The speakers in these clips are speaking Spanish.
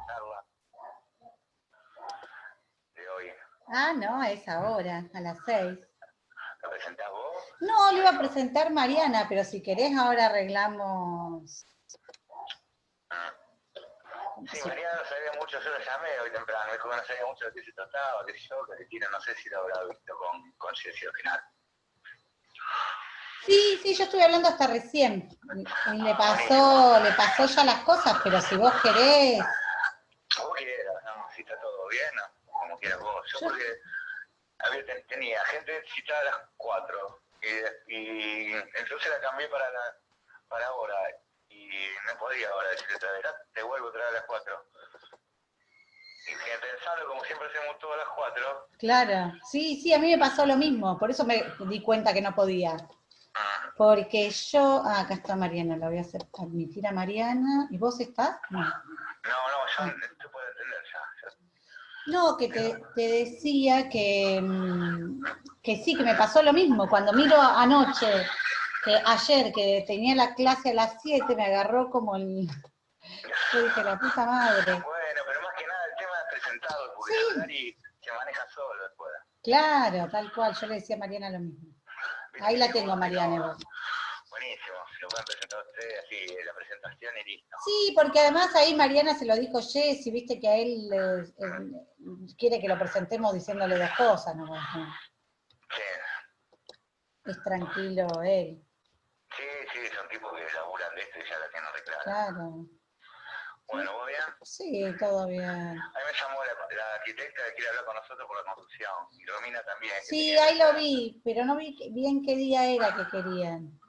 presentarla de hoy. Ah, no, es ahora, a las 6. ¿La presentás vos? No, lo iba a presentar Mariana, pero si querés ahora arreglamos. Sí, Mariana no sabía mucho, yo la llamé hoy temprano, me dijo que no sabía mucho de qué se trataba, qué sé yo, que Cristina no sé si lo habrá visto con Ciencia Final. Sí, yo estuve hablando hasta recién. Y le pasó ya las cosas, pero si vos querés. Como quieras, ¿no? Si está todo bien, ¿no? Como quieras vos. Yo porque, a ver, tenía gente citada a las 4, y entonces la cambié para ahora, y no podía ahora decirle te vuelvo a traer a las 4. Y pensando, como siempre hacemos todo a las 4. Claro, sí, a mí me pasó lo mismo, por eso me di cuenta que no podía. Porque yo, acá está Mariana, la voy a hacer admitir a Mariana. ¿Y vos estás? No, yo te puedo entender ya. No, que te decía que sí, que me pasó lo mismo. Cuando miro anoche, que ayer, que tenía la clase a las 7, me agarró como el... Yo dije, la puta madre. Bueno, pero más que nada el tema es presentado, porque el horario se maneja solo después. Claro, tal cual, yo le decía a Mariana lo mismo. Ahí la tengo, Mariana, vos. Buenísimo, lo pueden presentar ustedes así, la presentación y listo. Sí, porque además ahí Mariana se lo dijo Jessy, viste que a él quiere que lo presentemos diciéndole 2 cosas nomás, ¿no? Sí. Es tranquilo él. Sí, son tipos que laburan de esto y ya la tienen reclara. Claro. Bueno, ¿vos bien? Sí, todo bien. A mí me llamó la arquitecta que quiere hablar con nosotros por la construcción, y Romina también. Sí, ahí lo vi, pero no vi bien qué día era que querían.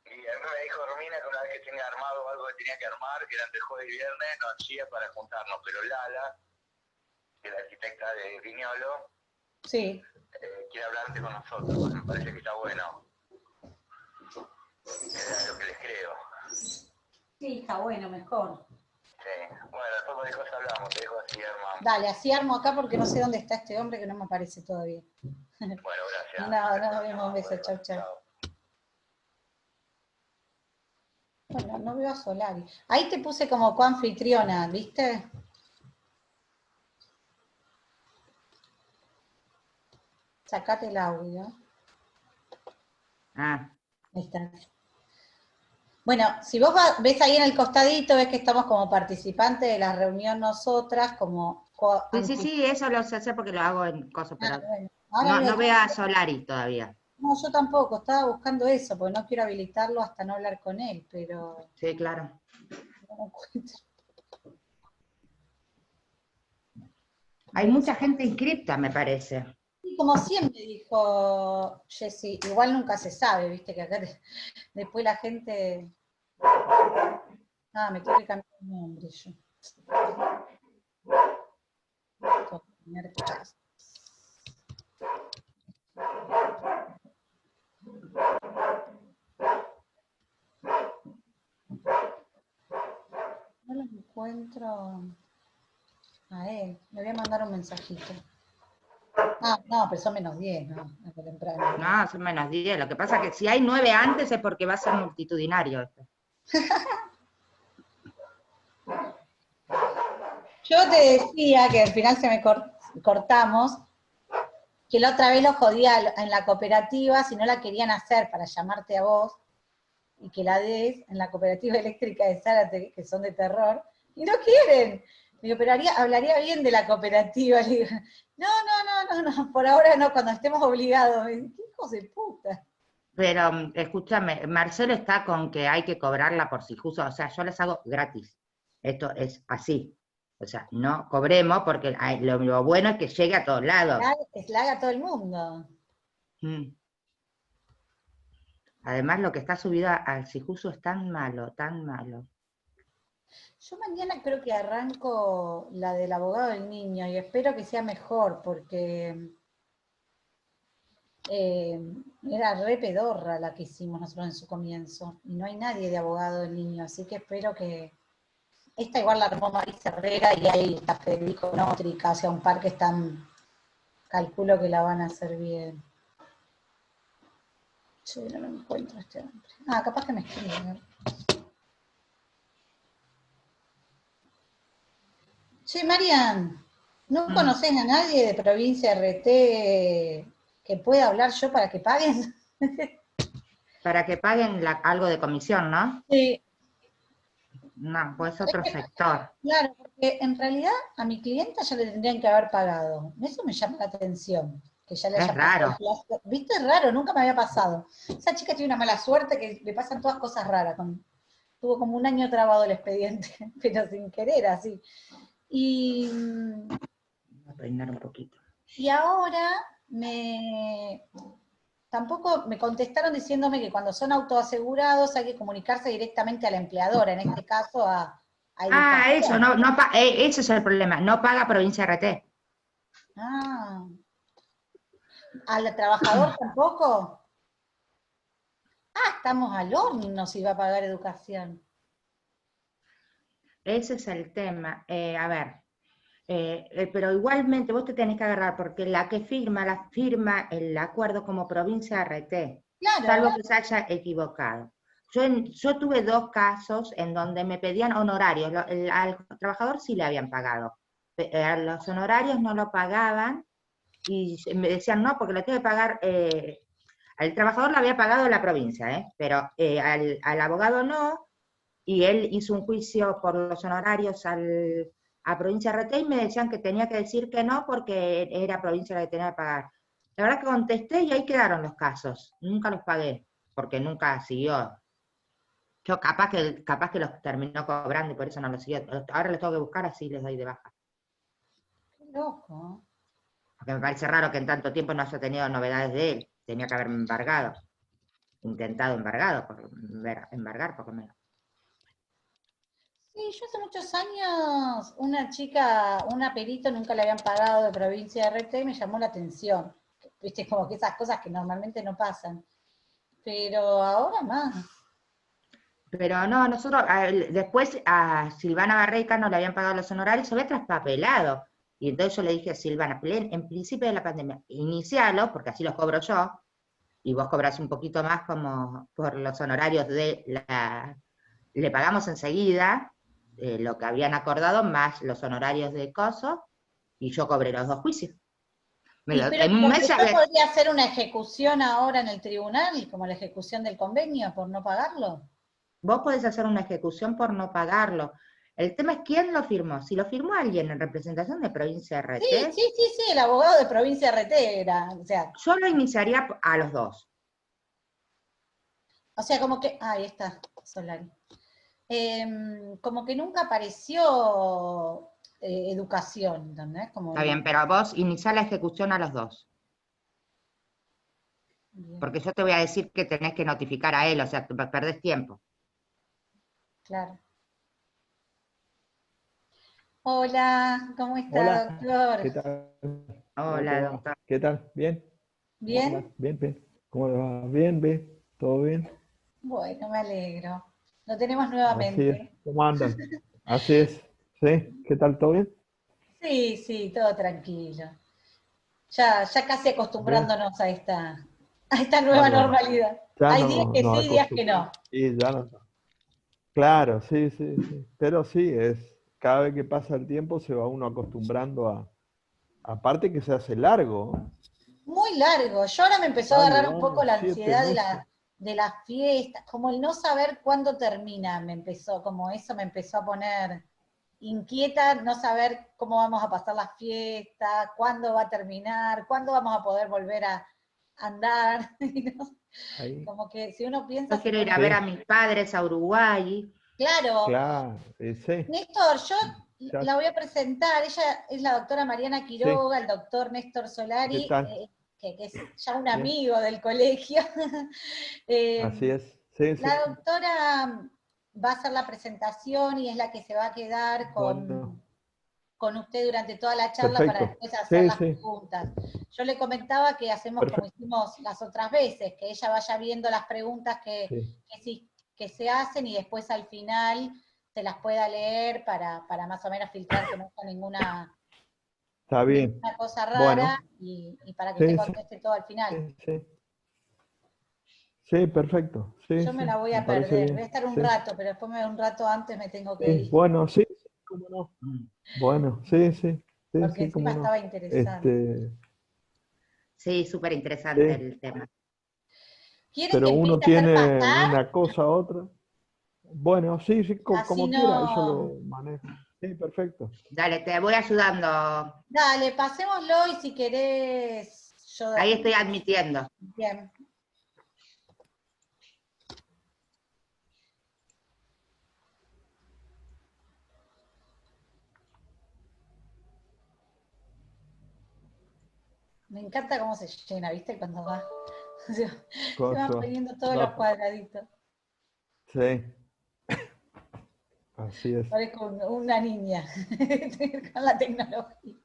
Y a mí me dijo Romina que una vez que tenga armado algo que tenía que armar, que era entre jueves y viernes, nos hacía para juntarnos, pero Lala, que es la arquitecta de Viñolo, sí, quiere hablar antes con nosotros, porque me parece que está bueno. Es lo que les creo. Sí, está bueno, mejor. Sí, bueno, después cualquier cosa hablamos, te dejo así, hermano. Dale, así armo acá porque no sé dónde está este hombre que no me aparece todavía. Bueno, gracias. No, nos vemos, un beso, chau. Bueno, no veo a Solari. Ahí te puse como coanfitriona, ¿viste? Sacate el audio. Ah. Ahí está. Bueno, si vos ves ahí en el costadito, ves que estamos como participantes de la reunión nosotras, como... Sí, eso lo sé hacer porque lo hago en cosas, pero bueno. no veo a Solari todavía. No, yo tampoco, estaba buscando eso, porque no quiero habilitarlo hasta no hablar con él, pero... Sí, claro. No encuentro. Hay mucha gente inscripta, me parece. Y como siempre dijo Jessy, igual nunca se sabe, viste, que acá después la gente... me tengo que cambiar el nombre yo. No lo encuentro a él. Le voy a mandar un mensajito. No, pero son -10, ¿no? Temprano. No, son -10. Lo que pasa es que si hay 9 antes es porque va a ser multitudinario esto. Yo te decía que al final se me cortamos, que la otra vez lo jodía en la cooperativa si no la querían hacer para llamarte a vos y que la des en la cooperativa eléctrica de Zárate, que son de terror, y no quieren. Digo, pero hablaría bien de la cooperativa. Le digo, no, por ahora no, cuando estemos obligados. ¿Qué hijos de puta? Pero escúchame, Marcelo está con que hay que cobrarla por si justo, o sea, yo les hago gratis. Esto es así. O sea, no cobremos porque lo bueno es que llegue a todos lados. La haga todo el mundo. Además, lo que está subido al Sijuso es tan malo, tan malo. Yo mañana creo que arranco la del abogado del niño y espero que sea mejor porque era re pedorra la que hicimos nosotros en su comienzo y no hay nadie de abogado del niño, así que espero que... Esta igual la armó Marisa Herrera y ahí está Federico Nótrica, o sea, un par que están... Calculo que la van a hacer bien. Che, no lo encuentro este hombre. Capaz que me escribe. Che, Marian, ¿no Mm. conoces a nadie de provincia RT que pueda hablar yo para que paguen? Para que paguen algo de comisión, ¿no? Sí, No, pues otro sector. claro, porque en realidad a mi clienta ya le tendrían que haber pagado. Eso me llama la atención, que ya le Es haya pasado el raro. plazo. ¿Viste? Es raro, nunca me había pasado. Esa chica tiene una mala suerte que le pasan todas cosas raras. Tuvo como un año trabado el expediente, pero sin querer, así. Y, Voy a peinar un poquito. y ahora tampoco me contestaron diciéndome que cuando son autoasegurados hay que comunicarse directamente a la empleadora, en este caso a Ah, eso, educación. ese es el problema. No paga provincia RT. Ah, ¿al trabajador tampoco? Ah, estamos al horno si va a pagar educación. Ese es el tema. A ver, pero igualmente vos te tenés que agarrar, porque la que firma el acuerdo como provincia RT, salvo Claro, que se haya equivocado. Yo tuve 2 casos en donde me pedían honorarios. Al trabajador sí le habían pagado. A los honorarios no lo pagaban y me decían no, porque lo tiene que pagar. Al trabajador lo había pagado la provincia, pero al abogado no, y él hizo un juicio por los honorarios a provincia RT y me decían que tenía que decir que no porque era provincia la que tenía que pagar. La verdad que contesté y ahí quedaron los casos. Nunca los pagué, porque nunca siguió. Yo capaz que los terminó cobrando y por eso no los siguió. Ahora los tengo que buscar, así les doy de baja. qué loco. Porque me parece raro que en tanto tiempo no haya tenido novedades de él. Tenía que haberme embargado. Intentado embargar por lo menos. Sí, yo hace muchos años, una chica, una perito nunca le habían pagado de provincia de RT y me llamó la atención. Viste, como que esas cosas que normalmente no pasan. Pero ahora más. Pero no, nosotros, después a Silvana Barreca no le habían pagado los honorarios, se había traspapelado. Y entonces yo le dije a Silvana, en principio de la pandemia, inicialo, porque así los cobro yo, y vos cobrás un poquito más como por los honorarios le pagamos enseguida lo que habían acordado, más los honorarios de coso, y yo cobré los 2 juicios. Pero En un porque mes ya yo podría hacer una ejecución ahora en el tribunal, como la ejecución del convenio, por no pagarlo. vos podés hacer una ejecución por no pagarlo. El tema es quién lo firmó. Si lo firmó alguien en representación de provincia Sí, RT, sí, sí, sí, el abogado de provincia RT era, yo lo iniciaría a los 2. como que, ahí está, Solari. Como que nunca apareció educación, ¿entendés? Está bien, pero vos iniciá la ejecución a los 2. Bien, Porque yo te voy a decir que tenés que notificar a él, o sea, perdés tiempo. claro. Hola, ¿cómo está, Hola, ¿qué doctor? tal? ¿Cómo te Hola, va? doctor. ¿Qué tal? ¿Bien? ¿Cómo andas? ¿Bien? Bien, bien. ¿Cómo le va? Bien, bien. ¿Todo bien? Bueno, me alegro. Lo tenemos Así es. nuevamente. ¿Cómo andan? Así es. ¿Sí? ¿Qué tal? ¿Todo bien? Sí, sí, todo tranquilo. Ya casi Bien. acostumbrándonos a esta nueva Bárbaro. normalidad. Ya Hay días no que nos sí, días que acostumbramos. no. Y ya no. Claro, sí, sí, sí. Pero sí, cada vez que pasa el tiempo se va uno acostumbrando aparte que se hace largo. Muy largo. Yo ahora me empezó a Ya agarrar un poco llevamos la 7 ansiedad de meses. de las fiestas, como el no saber cuándo termina, como eso me empezó a poner inquieta, no saber cómo vamos a pasar las fiestas, cuándo va a terminar, cuándo vamos a poder volver a andar. ¿No? Ahí. Como que si uno piensa Yo se quiero ir pone... a ver a Sí, mis padres a Uruguay. Claro, claro. Sí. Néstor, yo Ya, la voy a presentar, ella es la doctora Mariana sí. Quiroga, el doctor Néstor ¿Qué Solari, tal? que es ya un Bien. amigo del colegio. Así Eh, es. Sí, sí. la doctora va a hacer la presentación y es la que se va a quedar Bueno, con usted durante toda la charla para perfecto. después hacer Sí, las sí. preguntas. Yo le comentaba que hacemos como Perfecto. hicimos las otras veces, que ella vaya viendo las preguntas Sí. que se hacen y después al final se las pueda leer para más o menos filtrar que no haya Está bien. ninguna cosa rara Bueno, y para que usted sí, sí, conteste todo al final. sí. Sí, perfecto. Sí, Yo me sí. la voy Me a parece perder, voy a bien. estar un Sí. rato, pero después un rato antes me tengo que Sí. ir. Bueno, sí. cómo no. Mm. Bueno, sí, sí, sí, porque sí, encima cómo no. estaba interesante. Sí, súper interesante Sí, el tema. ¿Quieren que pero empiece uno a hacer tiene pasar? una cosa, otra. Bueno, sí, sí, Así como quiera, yo no. lo manejo. Sí, perfecto. Dale, te voy ayudando. Dale, pasémoslo y si querés, yo. Ahí estoy admitiendo. Bien. Me encanta cómo se llena, ¿viste? Cuando va. Se van Cosa, poniendo todos los va, cuadraditos. sí, así es. Parezco una niña con la tecnología.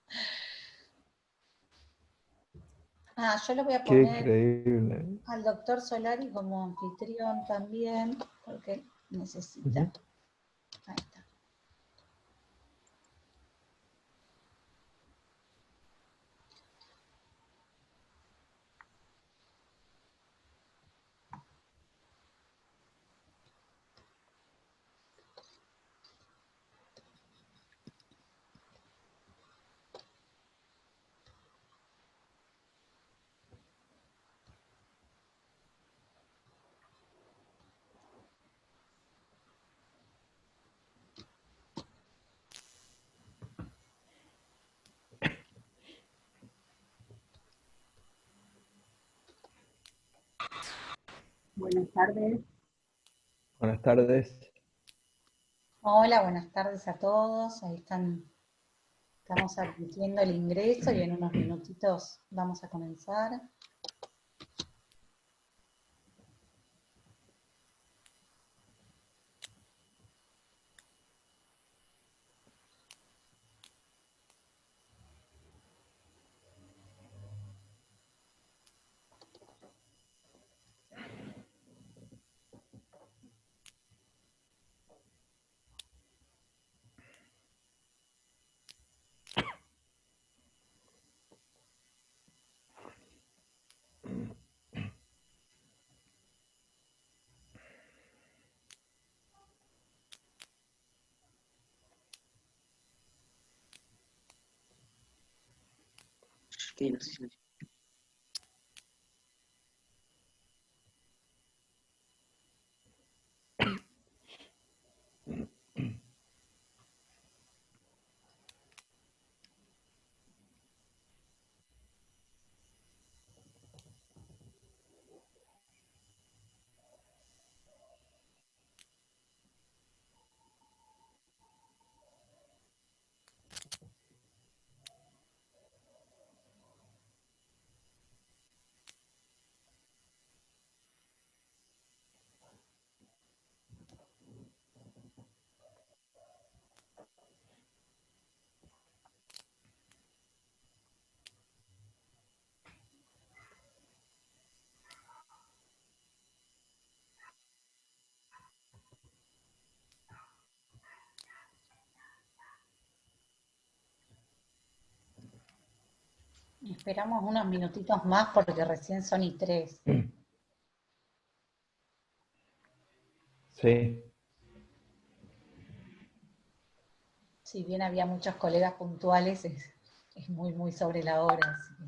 Ah, yo lo voy a Qué poner increíble. al doctor Solari como anfitrión también, porque necesita. Ujú. Ahí está. Buenas tardes. Buenas tardes. Hola, buenas tardes a todos. Ahí estamos admitiendo el ingreso y en unos minutitos vamos a comenzar. Sí, no sé si- Esperamos unos minutitos más porque recién son y 3. Sí. Si bien había muchos colegas puntuales, es muy, muy sobre la hora. Así que.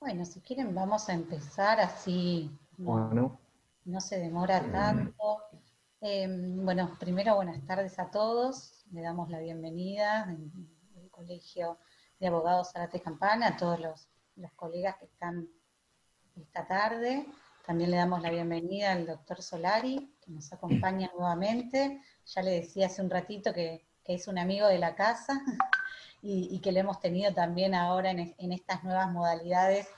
Bueno, si quieren vamos a empezar así, Bueno, no se demora tanto. Bueno, primero buenas tardes a todos, le damos la bienvenida al Colegio de Abogados Zárate Campana, a todos los colegas que están esta tarde. También le damos la bienvenida al doctor Solari, que nos acompaña nuevamente. Ya le decía hace un ratito que es un amigo de la casa y que lo hemos tenido también ahora en estas nuevas modalidades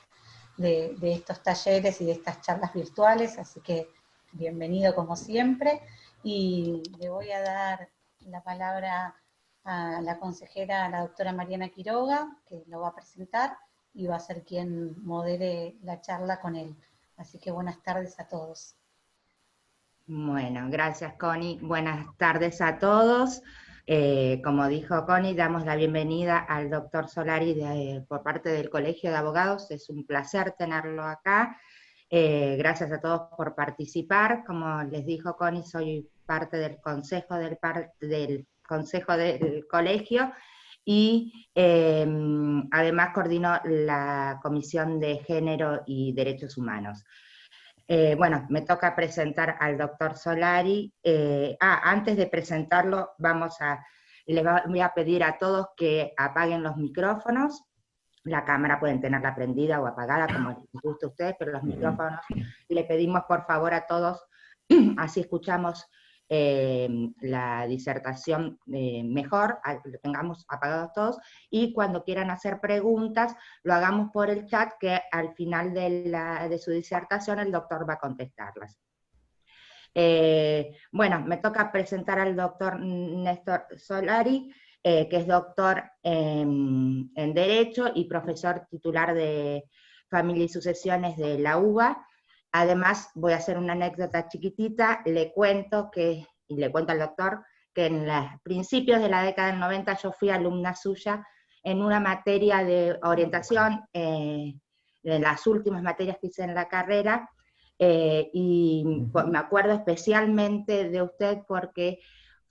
de estos talleres y de estas charlas virtuales, así que bienvenido como siempre. Y le voy a dar la palabra a la consejera, a la doctora Mariana Quiroga, que lo va a presentar y va a ser quien modere la charla con él. Así que buenas tardes a todos. Bueno, gracias Connie. Buenas tardes a todos. Como dijo Connie, damos la bienvenida al doctor Solari por parte del Colegio de Abogados. Es un placer tenerlo acá. Gracias a todos por participar. Como les dijo Connie, soy parte del consejo del colegio y además coordino la Comisión de Género y Derechos Humanos. Bueno, me toca presentar al doctor Solari. Antes de presentarlo, voy a pedir a todos que apaguen los micrófonos. La cámara pueden tenerla prendida o apagada, como les guste a ustedes, pero los micrófonos le pedimos por favor a todos, así escuchamos la disertación mejor, lo tengamos apagados todos, y cuando quieran hacer preguntas, lo hagamos por el chat, que al final de su disertación el doctor va a contestarlas. Bueno, me toca presentar al doctor Néstor Solari, que es doctor en Derecho y profesor titular de Familia y Sucesiones de la UBA. Además, voy a hacer una anécdota chiquitita, le cuento al doctor que en los principios de la década del 90 yo fui alumna suya en una materia de orientación, de las últimas materias que hice en la carrera, y me acuerdo especialmente de usted porque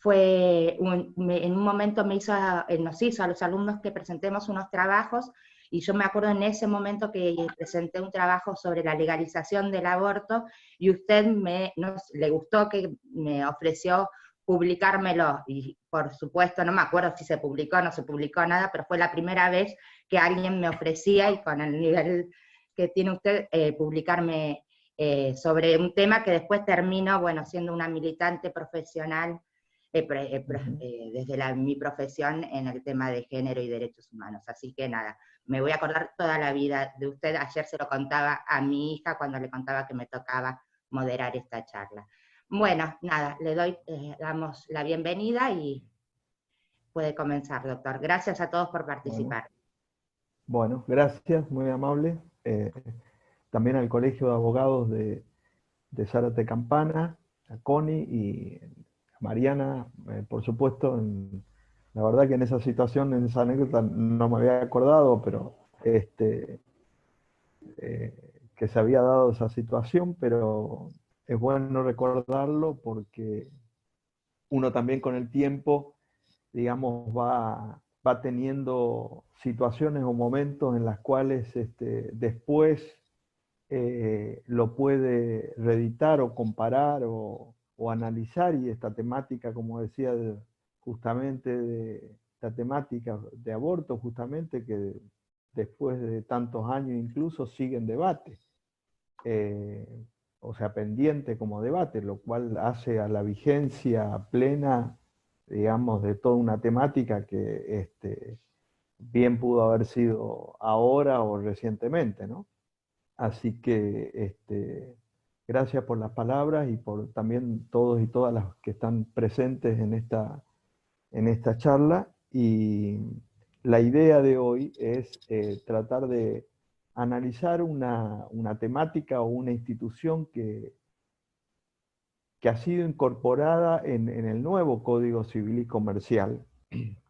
en un momento nos hizo a los alumnos que presentemos unos trabajos, y yo me acuerdo en ese momento que presenté un trabajo sobre la legalización del aborto, y usted le gustó que me ofreció publicármelo, y por supuesto no me acuerdo si se publicó o no se publicó nada, pero fue la primera vez que alguien me ofrecía, y con el nivel que tiene usted, publicarme sobre un tema que después termino, bueno, siendo una militante profesional desde mi profesión en el tema de género y derechos humanos. Así que nada, me voy a acordar toda la vida de usted. Ayer se lo contaba a mi hija cuando le contaba que me tocaba moderar esta charla. Bueno, nada, damos la bienvenida y puede comenzar, doctor. Gracias a todos por participar. Bueno, gracias, muy amable. También al Colegio de Abogados de Zárate Campana, a Connie y a Mariana, por supuesto. La verdad que en esa situación, en esa anécdota, no me había acordado, pero que se había dado esa situación, pero es bueno recordarlo porque uno también con el tiempo, digamos, va teniendo situaciones o momentos en las cuales después lo puede reeditar o comparar o analizar, y esta temática, como decía, justamente de esta temática de aborto, justamente que después de tantos años incluso sigue en debate. o sea, pendiente como debate, lo cual hace a la vigencia plena, digamos, de toda una temática que bien pudo haber sido ahora o recientemente, ¿no? Así que gracias por las palabras y por también todos y todas las que están presentes en esta charla. Y la idea de hoy es tratar de analizar una temática o una institución que ha sido incorporada en el nuevo Código Civil y Comercial,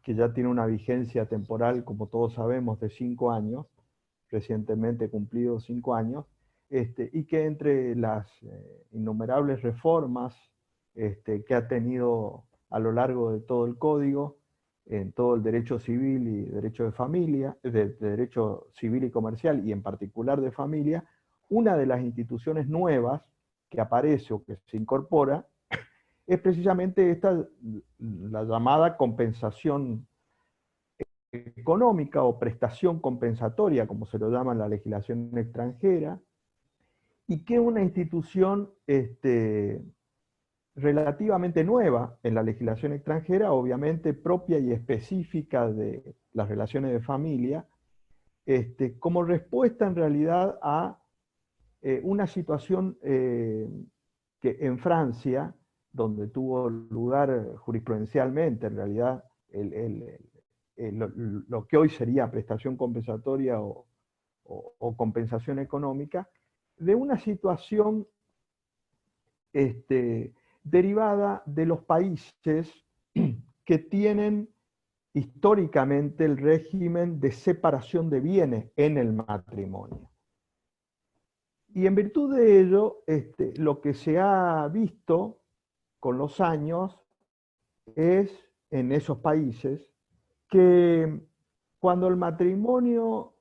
que ya tiene una vigencia temporal, como todos sabemos, de 5 años, recientemente cumplidos 5 años, y que entre las innumerables reformas que ha tenido a lo largo de todo el código, en todo el derecho civil y derecho de familia, de derecho civil y comercial, y en particular de familia, una de las instituciones nuevas que aparece o que se incorpora es precisamente esta, la llamada compensación económica o prestación compensatoria, como se lo llama en la legislación extranjera, y que es una institución relativamente nueva en la legislación extranjera, obviamente propia y específica de las relaciones de familia, como respuesta en realidad a una situación que en Francia, donde tuvo lugar jurisprudencialmente, en realidad, lo que hoy sería prestación compensatoria o compensación económica, de una situación derivada de los países que tienen históricamente el régimen de separación de bienes en el matrimonio. Y en virtud de ello, lo que se ha visto con los años es, en esos países, que cuando el matrimonio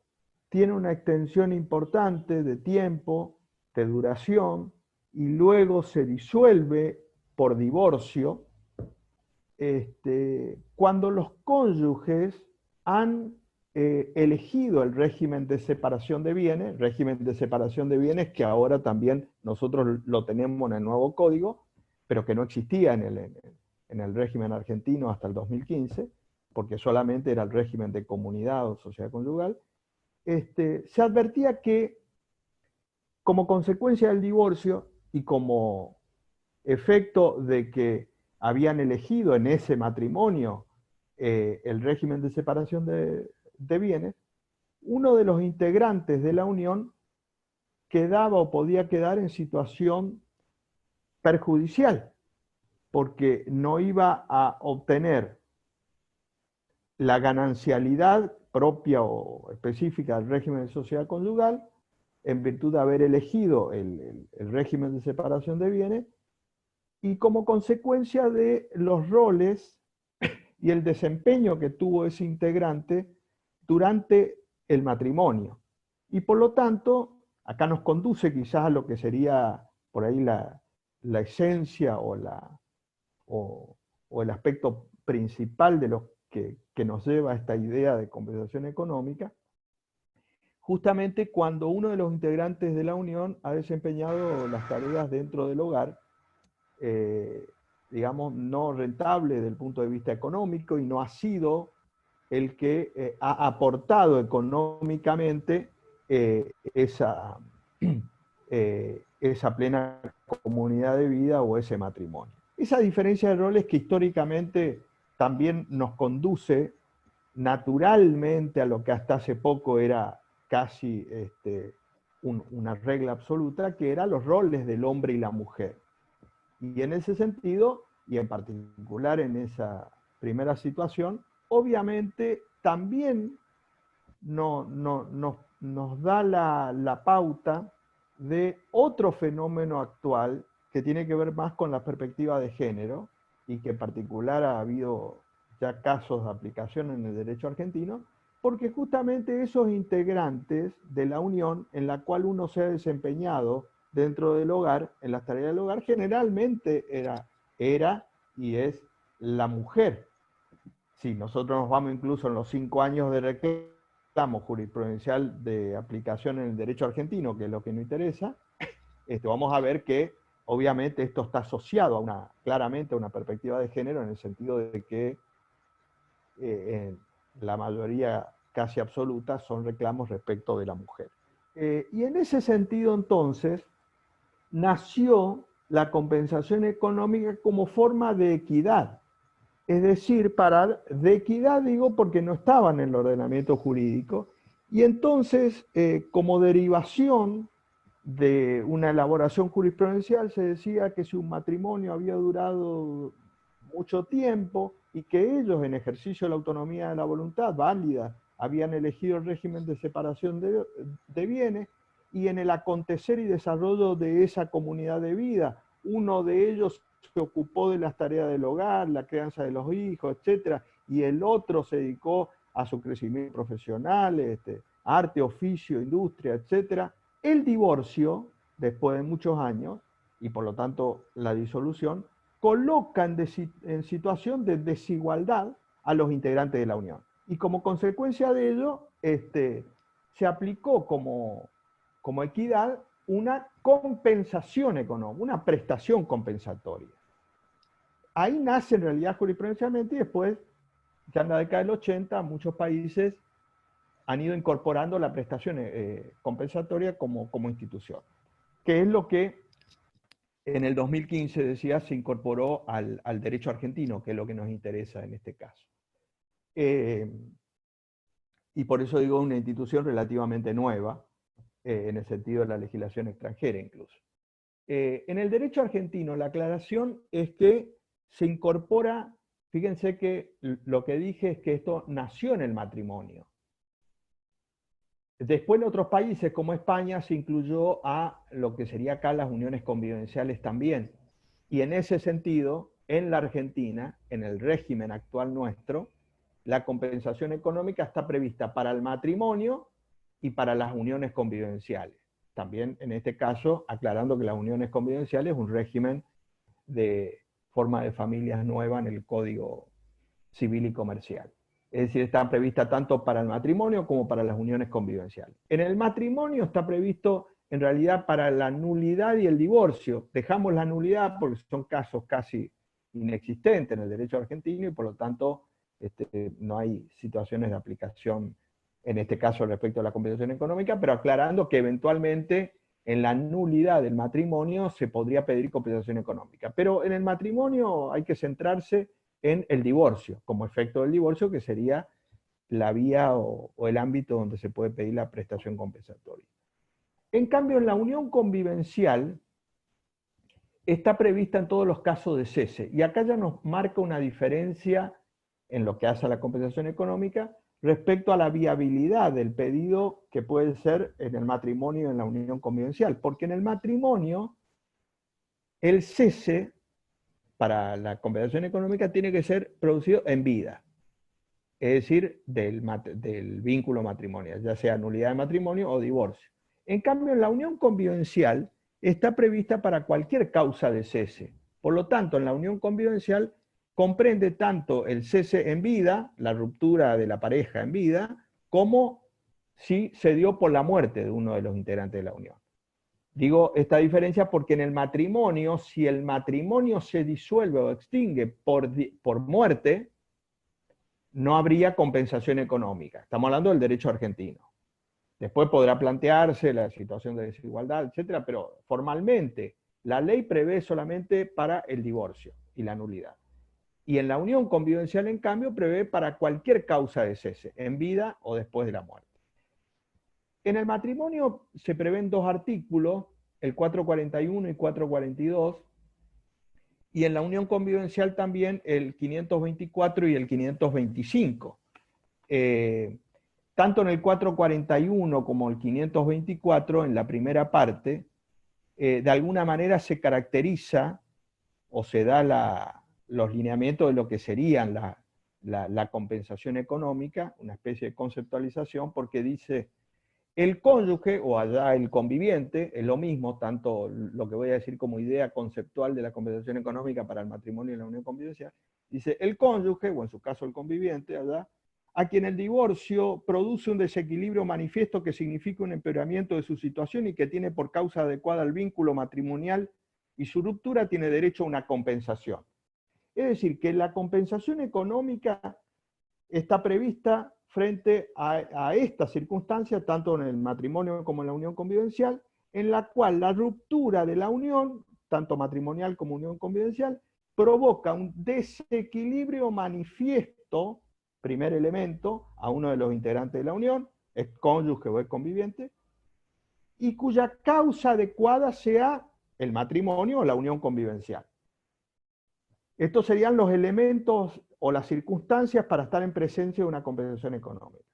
tiene una extensión importante de tiempo, de duración, y luego se disuelve por divorcio, cuando los cónyuges han elegido el régimen de separación de bienes que ahora también nosotros lo tenemos en el nuevo código, pero que no existía en el régimen argentino hasta el 2015, porque solamente era el régimen de comunidad o sociedad conyugal, se advertía que como consecuencia del divorcio y como efecto de que habían elegido en ese matrimonio el régimen de separación de bienes, uno de los integrantes de la unión quedaba o podía quedar en situación perjudicial, porque no iba a obtener la ganancialidad propia o específica del régimen de sociedad conyugal, en virtud de haber elegido el régimen de separación de bienes, y como consecuencia de los roles y el desempeño que tuvo ese integrante durante el matrimonio. Y por lo tanto, acá nos conduce quizás a lo que sería por ahí la esencia o el aspecto principal de lo que nos lleva a esta idea de compensación económica, justamente cuando uno de los integrantes de la unión ha desempeñado las tareas dentro del hogar, digamos, no rentable desde el punto de vista económico y no ha sido el que ha aportado económicamente esa plena comunidad de vida o ese matrimonio. Esa diferencia de roles que históricamente también nos conduce naturalmente a lo que hasta hace poco era casi una regla absoluta, que eran los roles del hombre y la mujer. Y en ese sentido, y en particular en esa primera situación, obviamente también nos da la pauta de otro fenómeno actual que tiene que ver más con la perspectiva de género, y que en particular ha habido ya casos de aplicación en el derecho argentino, porque justamente esos integrantes de la unión en la cual uno se ha desempeñado dentro del hogar, en las tareas del hogar, generalmente era y es la mujer. Si nosotros nos vamos incluso en los 5 años de reclamo jurisprudencial de aplicación en el derecho argentino, que es lo que nos interesa, vamos a ver que obviamente esto está asociado claramente a una perspectiva de género, en el sentido de que en la mayoría casi absoluta son reclamos respecto de la mujer. Y en ese sentido, entonces, nació la compensación económica como forma de equidad. Es decir, de equidad digo porque no estaban en el ordenamiento jurídico, y entonces, como derivación de una elaboración jurisprudencial, se decía que si un matrimonio había durado mucho tiempo y que ellos, en ejercicio de la autonomía de la voluntad válida, habían elegido el régimen de separación de bienes, y en el acontecer y desarrollo de esa comunidad de vida, uno de ellos se ocupó de las tareas del hogar, la crianza de los hijos, etc., y el otro se dedicó a su crecimiento profesional, arte, oficio, industria, etc., el divorcio, después de muchos años, y por lo tanto la disolución, coloca en situación de desigualdad a los integrantes de la unión. Y como consecuencia de ello, se aplicó como equidad una compensación económica, una prestación compensatoria. Ahí nace en realidad jurisprudencialmente, y después, ya en la década del 80, muchos países han ido incorporando la prestación compensatoria como institución, que es lo que en el 2015, decía, se incorporó al derecho argentino, que es lo que nos interesa en este caso. Y por eso digo una institución relativamente nueva, en el sentido de la legislación extranjera incluso. En el derecho argentino, la aclaración es que se incorpora, fíjense que lo que dije es que esto nació en el matrimonio. Después en otros países como España se incluyó a lo que sería acá las uniones convivenciales también. Y en ese sentido, en la Argentina, en el régimen actual nuestro, la compensación económica está prevista para el matrimonio y para las uniones convivenciales. También en este caso, aclarando que las uniones convivenciales es un régimen de forma de familias nueva en el Código Civil y Comercial. Es decir, está prevista tanto para el matrimonio como para las uniones convivenciales. En el matrimonio está previsto en realidad para la nulidad y el divorcio. Dejamos la nulidad porque son casos casi inexistentes en el derecho argentino, y por lo tanto no hay situaciones de aplicación en este caso respecto a la compensación económica, pero aclarando que eventualmente en la nulidad del matrimonio se podría pedir compensación económica. Pero en el matrimonio hay que centrarse en el divorcio, como efecto del divorcio, que sería la vía o el ámbito donde se puede pedir la prestación compensatoria. En cambio, en la unión convivencial está prevista en todos los casos de cese, y acá ya nos marca una diferencia en lo que hace a la compensación económica respecto a la viabilidad del pedido que puede ser en el matrimonio y en la unión convivencial, porque en el matrimonio el cese para la compensación económica tiene que ser producido en vida, es decir, del vínculo matrimonial, ya sea nulidad de matrimonio o divorcio. En cambio, en la unión convivencial está prevista para cualquier causa de cese. Por lo tanto, en la unión convivencial comprende tanto el cese en vida, la ruptura de la pareja en vida, como si se dio por la muerte de uno de los integrantes de la unión. Digo esta diferencia porque en el matrimonio, si el matrimonio se disuelve o extingue por muerte, no habría compensación económica. Estamos hablando del derecho argentino. Después podrá plantearse la situación de desigualdad, etcétera, pero formalmente la ley prevé solamente para el divorcio y la nulidad. Y en la unión convivencial, en cambio, prevé para cualquier causa de cese, en vida o después de la muerte. En el matrimonio se prevén dos artículos, el 441 y 442, y en la unión convivencial también el 524 y el 525. Tanto en el 441 como el 524, en la primera parte, de alguna manera se caracteriza o se da los lineamientos de lo que serían la compensación económica, una especie de conceptualización, porque dice el cónyuge, o allá el conviviente, es lo mismo, tanto lo que voy a decir como idea conceptual de la compensación económica para el matrimonio y la unión convivencial, dice el cónyuge, o en su caso el conviviente, allá, a quien el divorcio produce un desequilibrio manifiesto que significa un empeoramiento de su situación y que tiene por causa adecuada el vínculo matrimonial y su ruptura tiene derecho a una compensación. Es decir, que la compensación económica está prevista frente a esta circunstancia, tanto en el matrimonio como en la unión convivencial, en la cual la ruptura de la unión, tanto matrimonial como unión convivencial, provoca un desequilibrio manifiesto, primer elemento, a uno de los integrantes de la unión, es cónyuge o es conviviente, y cuya causa adecuada sea el matrimonio o la unión convivencial. Estos serían los elementos o las circunstancias para estar en presencia de una compensación económica.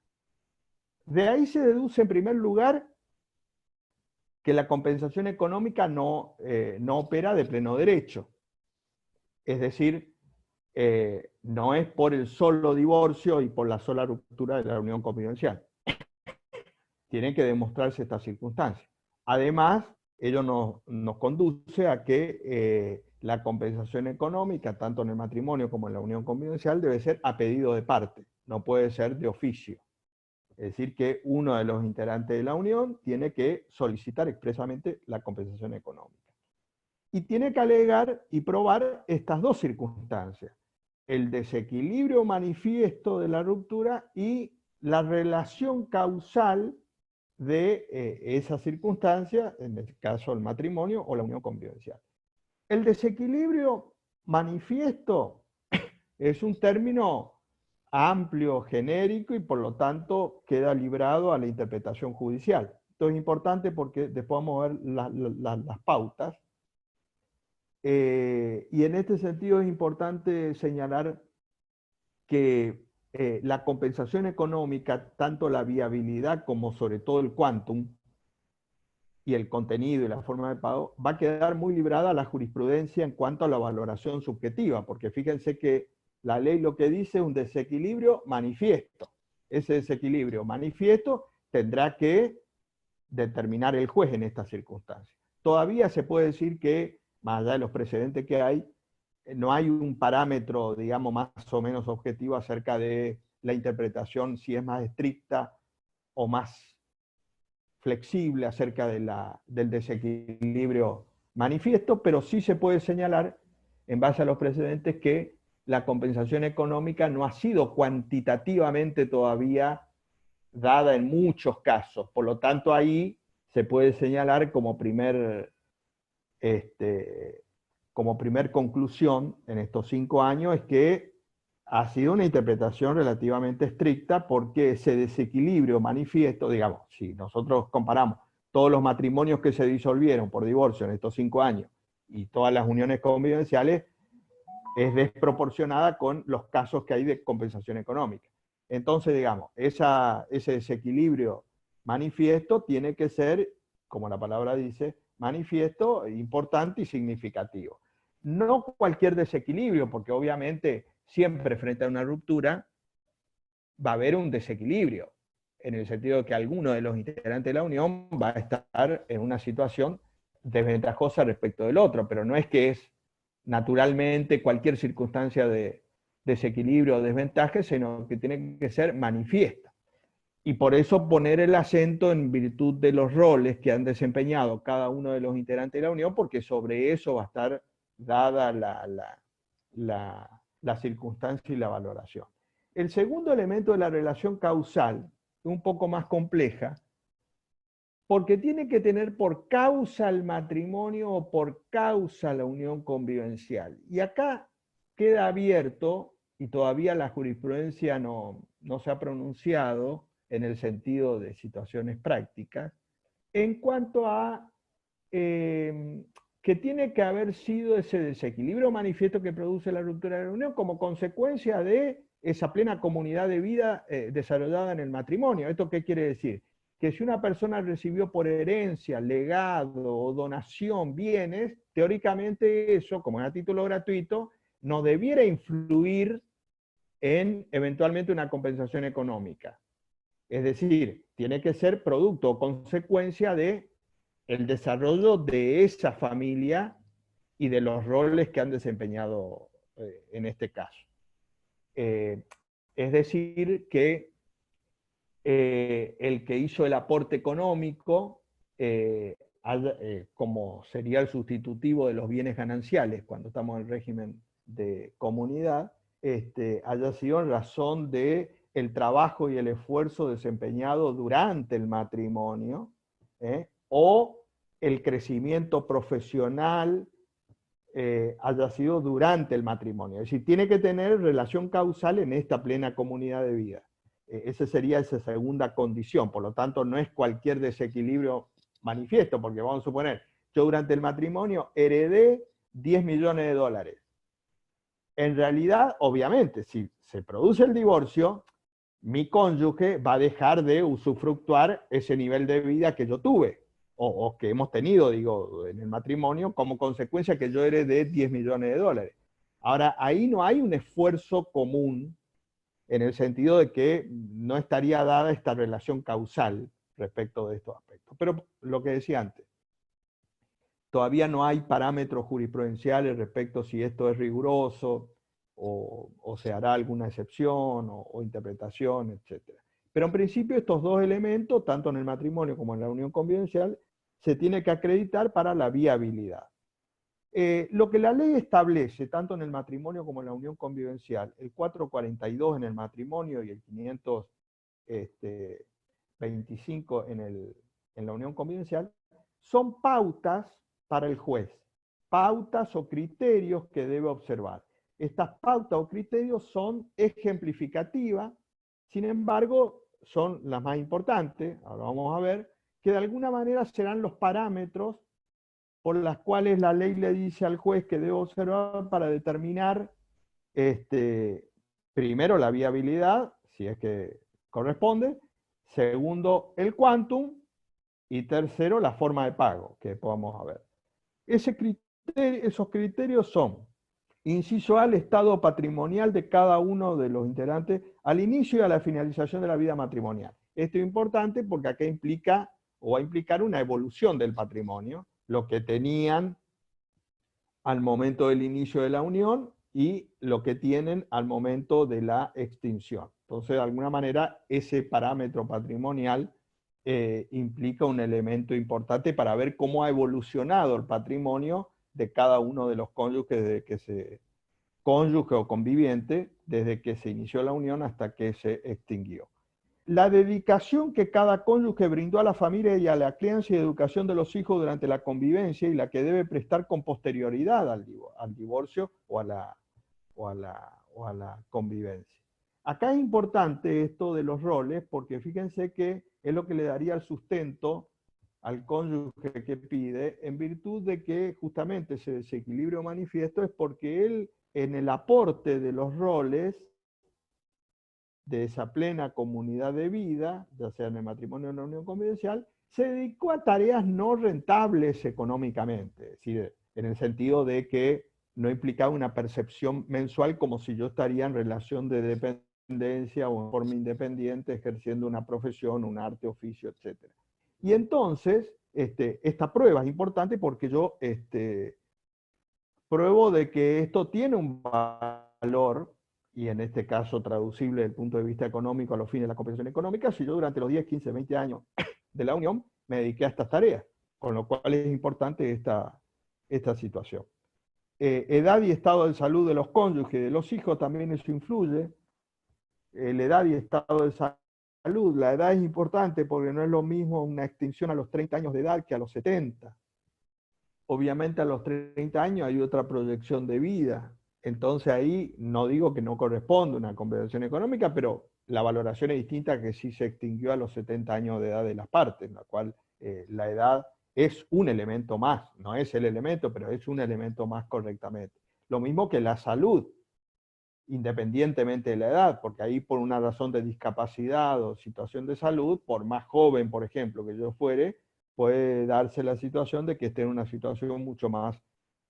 De ahí se deduce en primer lugar que la compensación económica no opera de pleno derecho. Es decir, no es por el solo divorcio y por la sola ruptura de la unión convivencial. Tienen que demostrarse estas circunstancias. Además, ello nos conduce a que la compensación económica, tanto en el matrimonio como en la unión convivencial, debe ser a pedido de parte, no puede ser de oficio. Es decir, que uno de los integrantes de la unión tiene que solicitar expresamente la compensación económica. Y tiene que alegar y probar estas dos circunstancias: el desequilibrio manifiesto de la ruptura y la relación causal de esa circunstancia, en el caso del matrimonio o la unión convivencial. El desequilibrio manifiesto es un término amplio, genérico, y por lo tanto queda librado a la interpretación judicial. Esto es importante porque después vamos a ver las pautas. Y en este sentido es importante señalar que la compensación económica, tanto la viabilidad como sobre todo el quantum, y el contenido y la forma de pago, va a quedar muy librada a la jurisprudencia en cuanto a la valoración subjetiva, porque fíjense que la ley lo que dice es un desequilibrio manifiesto. Ese desequilibrio manifiesto tendrá que determinar el juez en estas circunstancias. Todavía se puede decir que, más allá de los precedentes que hay, no hay un parámetro, digamos, más o menos objetivo acerca de la interpretación, si es más estricta o más flexible acerca del desequilibrio manifiesto, pero sí se puede señalar, en base a los precedentes, que la compensación económica no ha sido cuantitativamente todavía dada en muchos casos. Por lo tanto, ahí se puede señalar como primer conclusión en estos 5 años es que ha sido una interpretación relativamente estricta, porque ese desequilibrio manifiesto, digamos, si nosotros comparamos todos los matrimonios que se disolvieron por divorcio en estos 5 años y todas las uniones convivenciales, es desproporcionada con los casos que hay de compensación económica. Entonces, digamos, ese desequilibrio manifiesto tiene que ser, como la palabra dice, manifiesto, importante y significativo. No cualquier desequilibrio, porque obviamente siempre frente a una ruptura va a haber un desequilibrio, en el sentido de que alguno de los integrantes de la unión va a estar en una situación desventajosa respecto del otro, pero no es que es naturalmente cualquier circunstancia de desequilibrio o desventaja, sino que tiene que ser manifiesta. Y por eso poner el acento en virtud de los roles que han desempeñado cada uno de los integrantes de la unión, porque sobre eso va a estar dada la circunstancia y la valoración. El segundo elemento de la relación causal es un poco más compleja, porque tiene que tener por causa el matrimonio o por causa la unión convivencial. Y acá queda abierto, y todavía la jurisprudencia no se ha pronunciado en el sentido de situaciones prácticas, en cuanto a que tiene que haber sido ese desequilibrio manifiesto que produce la ruptura de la unión como consecuencia de esa plena comunidad de vida desarrollada en el matrimonio. ¿Esto qué quiere decir? Que si una persona recibió por herencia, legado o donación bienes, teóricamente eso, como es a título gratuito, no debiera influir en eventualmente una compensación económica. Es decir, tiene que ser producto o consecuencia de el desarrollo de esa familia y de los roles que han desempeñado en este caso. Es decir, que el que hizo el aporte económico, como sería el sustitutivo de los bienes gananciales cuando estamos en el régimen de comunidad, haya sido en razón de el trabajo y el esfuerzo desempeñado durante el matrimonio, o el crecimiento profesional haya sido durante el matrimonio. Es decir, tiene que tener relación causal en esta plena comunidad de vida. Esa sería esa segunda condición. Por lo tanto, no es cualquier desequilibrio manifiesto, porque vamos a suponer, yo durante el matrimonio heredé 10 millones de dólares. En realidad, obviamente, si se produce el divorcio, mi cónyuge va a dejar de usufructuar ese nivel de vida que yo tuve, o que hemos tenido, digo, en el matrimonio, como consecuencia que yo heredé 10 millones de dólares. Ahora, ahí no hay un esfuerzo común, en el sentido de que no estaría dada esta relación causal respecto de estos aspectos. Pero lo que decía antes, todavía no hay parámetros jurisprudenciales respecto si esto es riguroso o se hará alguna excepción o interpretación, etc. Pero en principio estos dos elementos, tanto en el matrimonio como en la unión convivencial, se tiene que acreditar para la viabilidad. Lo que la ley establece, tanto en el matrimonio como en la unión convivencial, el 442 en el matrimonio y el 525 en la unión convivencial, son pautas para el juez, pautas o criterios que debe observar. Estas pautas o criterios son ejemplificativas, sin embargo, son las más importantes, ahora vamos a ver, que de alguna manera serán los parámetros por las cuales la ley le dice al juez que debe observar para determinar, primero, la viabilidad, si es que corresponde, segundo, el quantum, y tercero, la forma de pago, que podamos ver. Esos criterios son, inciso A, el estado patrimonial de cada uno de los integrantes al inicio y a la finalización de la vida matrimonial. Esto es importante porque acá implica, o va a implicar una evolución del patrimonio, lo que tenían al momento del inicio de la unión y lo que tienen al momento de la extinción. Entonces, de alguna manera, ese parámetro patrimonial implica un elemento importante para ver cómo ha evolucionado el patrimonio de cada uno de los cónyuges, cónyuge o conviviente, desde que se inició la unión hasta que se extinguió. La dedicación que cada cónyuge brindó a la familia y a la crianza y educación de los hijos durante la convivencia y la que debe prestar con posterioridad al divorcio o a la convivencia. Acá es importante esto de los roles porque fíjense que es lo que le daría el sustento al cónyuge que pide, en virtud de que justamente ese desequilibrio manifiesto es porque él, en el aporte de los roles de esa plena comunidad de vida, ya sea en el matrimonio o en la unión convivencial, se dedicó a tareas no rentables económicamente, es decir, en el sentido de que no implicaba una percepción mensual como si yo estaría en relación de dependencia o en forma independiente ejerciendo una profesión, un arte, oficio, etc. Y entonces, esta prueba es importante porque yo pruebo de que esto tiene un valor, y en este caso traducible desde el punto de vista económico a los fines de la compensación económica, si yo durante los 10, 15, 20 años de la unión me dediqué a estas tareas, con lo cual es importante esta situación. Edad y estado de salud de los cónyuges y de los hijos, también eso influye. La edad y estado de salud, la edad es importante porque no es lo mismo una extinción a los 30 años de edad que a los 70. Obviamente a los 30 años hay otra proyección de vida. Entonces ahí no digo que no corresponde una compensación económica, pero la valoración es distinta que si se extinguió a los 70 años de edad de las partes, en la cual la edad es un elemento más, no es el elemento, pero es un elemento más correctamente. Lo mismo que la salud, independientemente de la edad, porque ahí por una razón de discapacidad o situación de salud, por más joven, por ejemplo, que yo fuere, puede darse la situación de que esté en una situación mucho más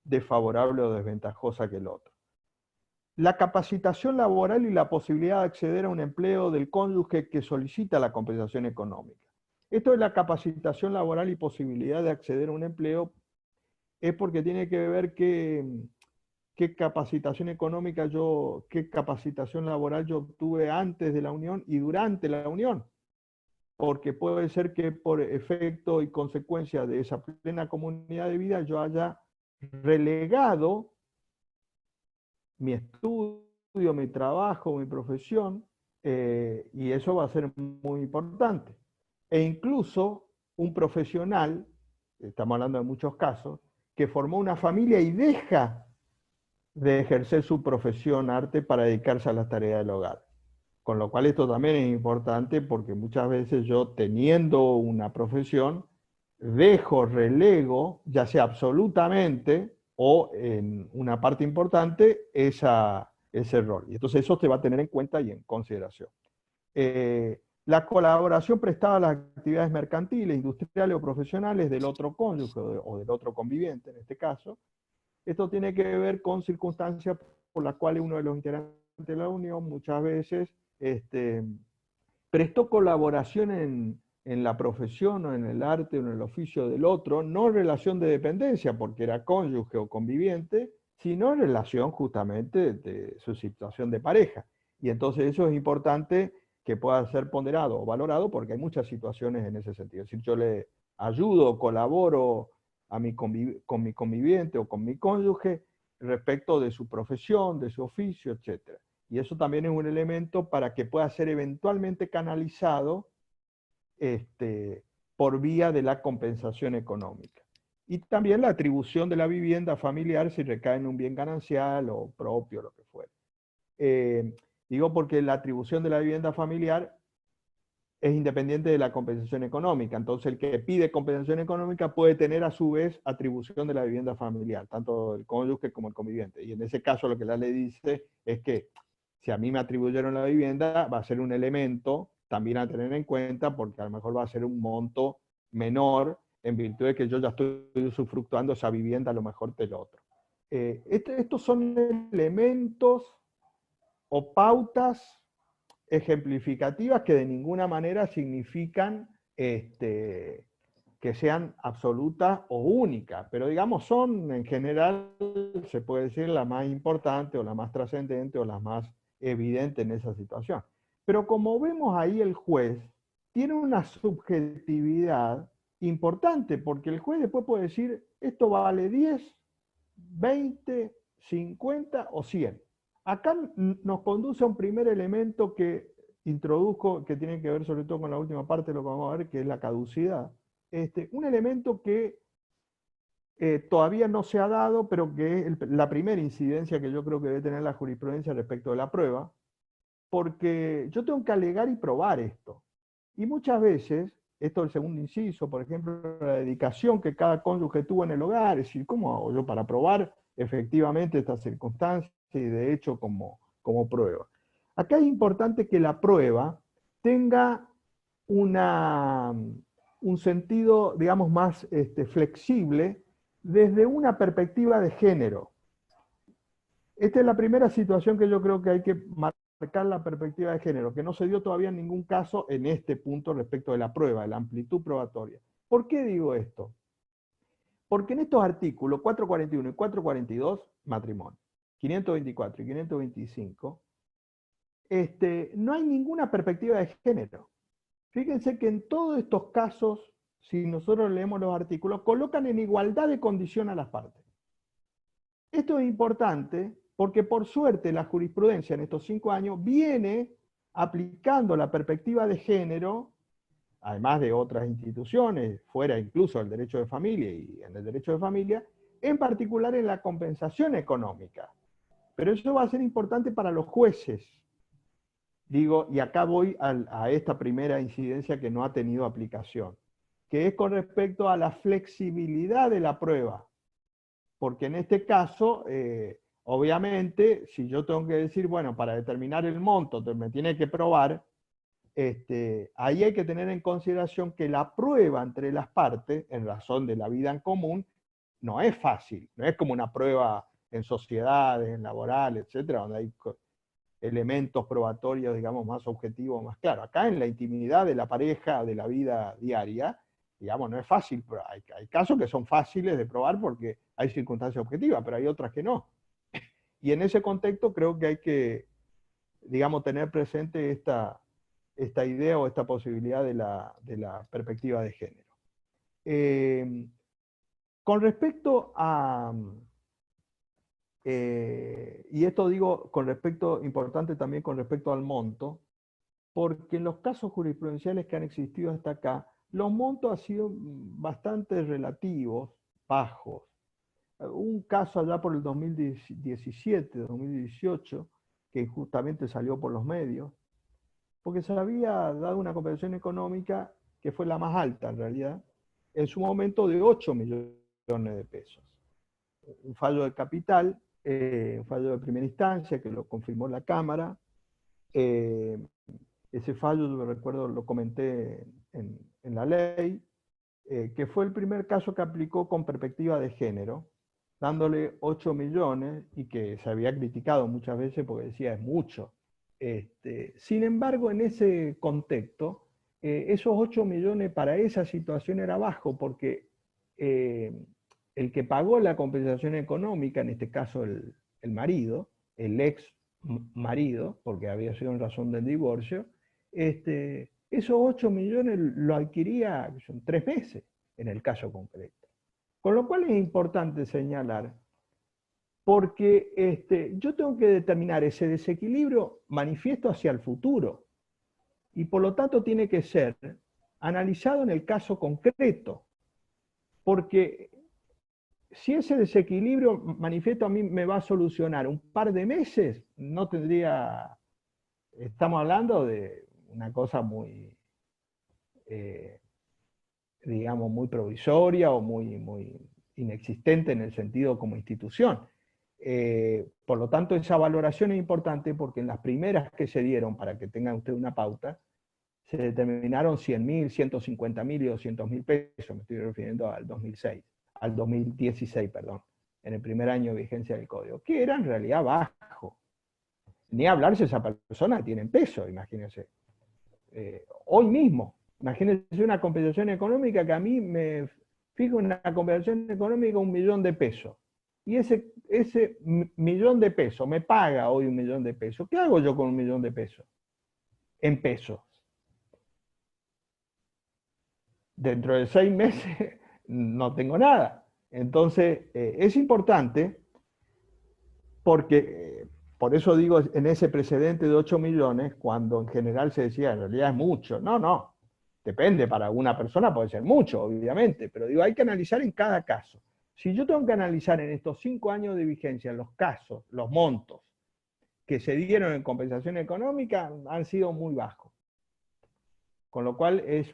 desfavorable o desventajosa que el otro. La capacitación laboral y la posibilidad de acceder a un empleo del cónyuge que solicita la compensación económica. Esto de la capacitación laboral y posibilidad de acceder a un empleo es porque tiene que ver que qué capacitación económica qué capacitación laboral yo obtuve antes de la unión y durante la unión. Porque puede ser que por efecto y consecuencia de esa plena comunidad de vida yo haya relegado mi estudio, mi trabajo, mi profesión, y eso va a ser muy importante. E incluso un profesional, estamos hablando de muchos casos, que formó una familia y deja de ejercer su profesión arte para dedicarse a las tareas del hogar. Con lo cual esto también es importante porque muchas veces yo, teniendo una profesión, relego, ya sea absolutamente o en una parte importante, ese rol. Y entonces eso se va a tener en cuenta y en consideración. La colaboración prestada a las actividades mercantiles, industriales o profesionales del otro cónyuge o del otro conviviente, en este caso, esto tiene que ver con circunstancias por las cuales uno de los integrantes de la unión muchas veces prestó colaboración en la profesión o en el arte o en el oficio del otro, no en relación de dependencia porque era cónyuge o conviviente, sino en relación justamente de su situación de pareja. Y entonces eso es importante que pueda ser ponderado o valorado porque hay muchas situaciones en ese sentido. Es decir, yo le ayudo, colaboro con mi conviviente o con mi cónyuge respecto de su profesión, de su oficio, etc. Y eso también es un elemento para que pueda ser eventualmente canalizado por vía de la compensación económica. Y también la atribución de la vivienda familiar si recae en un bien ganancial o propio, lo que fuera. Digo porque la atribución de la vivienda familiar es independiente de la compensación económica. Entonces el que pide compensación económica puede tener a su vez atribución de la vivienda familiar, tanto el cónyuge como el conviviente. Y en ese caso lo que la ley dice es que si a mí me atribuyeron la vivienda, va a ser un elemento también a tener en cuenta porque a lo mejor va a ser un monto menor en virtud de que yo ya estoy usufructuando esa vivienda a lo mejor del otro. Estos son elementos o pautas ejemplificativas que de ninguna manera significan que sean absolutas o únicas, pero digamos son en general, se puede decir, la más importante o la más trascendente o la más evidente en esa situación. Pero como vemos ahí, el juez tiene una subjetividad importante, porque el juez después puede decir, esto vale 10, 20, 50 o 100. Acá nos conduce a un primer elemento que introduzco, que tiene que ver sobre todo con la última parte de lo que vamos a ver, que es la caducidad. Un elemento que todavía no se ha dado, pero que es la primera incidencia que yo creo que debe tener la jurisprudencia respecto de la prueba, porque yo tengo que alegar y probar esto. Y muchas veces, esto es el segundo inciso, por ejemplo, la dedicación que cada cónyuge tuvo en el hogar, es decir, ¿cómo hago yo para probar efectivamente estas circunstancias y de hecho como prueba? Acá es importante que la prueba tenga un sentido, digamos, más flexible desde una perspectiva de género. Esta es la primera situación que yo creo que hay que marcar, la perspectiva de género, que no se dio todavía en ningún caso en este punto respecto de la prueba, de la amplitud probatoria. ¿Por qué digo esto? Porque en estos artículos 441 y 442, matrimonio, 524 y 525, no hay ninguna perspectiva de género. Fíjense que en todos estos casos, si nosotros leemos los artículos, colocan en igualdad de condición a las partes. Esto es importante porque por suerte la jurisprudencia en estos 5 años viene aplicando la perspectiva de género, además de otras instituciones, fuera incluso del derecho de familia y en el derecho de familia, en particular en la compensación económica. Pero eso va a ser importante para los jueces. Digo, y acá voy a esta primera incidencia que no ha tenido aplicación, que es con respecto a la flexibilidad de la prueba. Porque en este caso, obviamente, si yo tengo que decir, bueno, para determinar el monto me tiene que probar, ahí hay que tener en consideración que la prueba entre las partes, en razón de la vida en común, no es fácil, no es como una prueba en sociedades, en laborales, etcétera, donde hay elementos probatorios, digamos, más objetivos, más claros. Acá en la intimidad de la pareja, de la vida diaria, digamos, no es fácil, pero hay casos que son fáciles de probar porque hay circunstancias objetivas, pero hay otras que no. Y en ese contexto creo que hay que, digamos, tener presente esta idea o esta posibilidad de la perspectiva de género. Con respecto a, y esto digo con respecto, importante también con respecto al monto, porque en los casos jurisprudenciales que han existido hasta acá, los montos han sido bastante relativos, bajos. Un caso allá por el 2017, 2018, que justamente salió por los medios, porque se había dado una compensación económica que fue la más alta en realidad, en su momento de 8 millones de pesos. Un fallo de capital, un fallo de primera instancia que lo confirmó la Cámara. Ese fallo, yo recuerdo, lo comenté en la ley, que fue el primer caso que aplicó con perspectiva de género, dándole 8 millones y que se había criticado muchas veces porque decía es mucho. Sin embargo, en ese contexto, esos 8 millones para esa situación era bajo porque el que pagó la compensación económica, en este caso el marido, el ex marido, porque había sido en razón del divorcio, esos 8 millones lo adquiría son 3 meses en el caso concreto. Con lo cual es importante señalar, porque yo tengo que determinar ese desequilibrio manifiesto hacia el futuro, y por lo tanto tiene que ser analizado en el caso concreto, porque si ese desequilibrio manifiesto a mí me va a solucionar un par de meses, no tendría, estamos hablando de una cosa muy, digamos, muy provisoria o muy inexistente en el sentido como institución. Por lo tanto, esa valoración es importante porque en las primeras que se dieron, para que tengan usted una pauta, se determinaron 100.000, 150.000 y 200.000 pesos, me estoy refiriendo al 2016, perdón, en el primer año de vigencia del código, que era en realidad bajo. Ni hablar si esa persona tiene peso, imagínense. Hoy mismo, imagínense una compensación económica que a mí me fijo una compensación económica de 1 millón de pesos. Y ese millón de pesos me paga hoy 1 millón de pesos. ¿Qué hago yo con 1 millón de pesos? En pesos. Dentro de 6 meses no tengo nada. Entonces, es importante porque, por eso digo, en ese precedente de 8 millones, cuando en general se decía, en realidad es mucho. No, depende, para una persona puede ser mucho, obviamente, pero digo, hay que analizar en cada caso. Si yo tengo que analizar en estos 5 años de vigencia los casos, los montos que se dieron en compensación económica, han sido muy bajos. Con lo cual es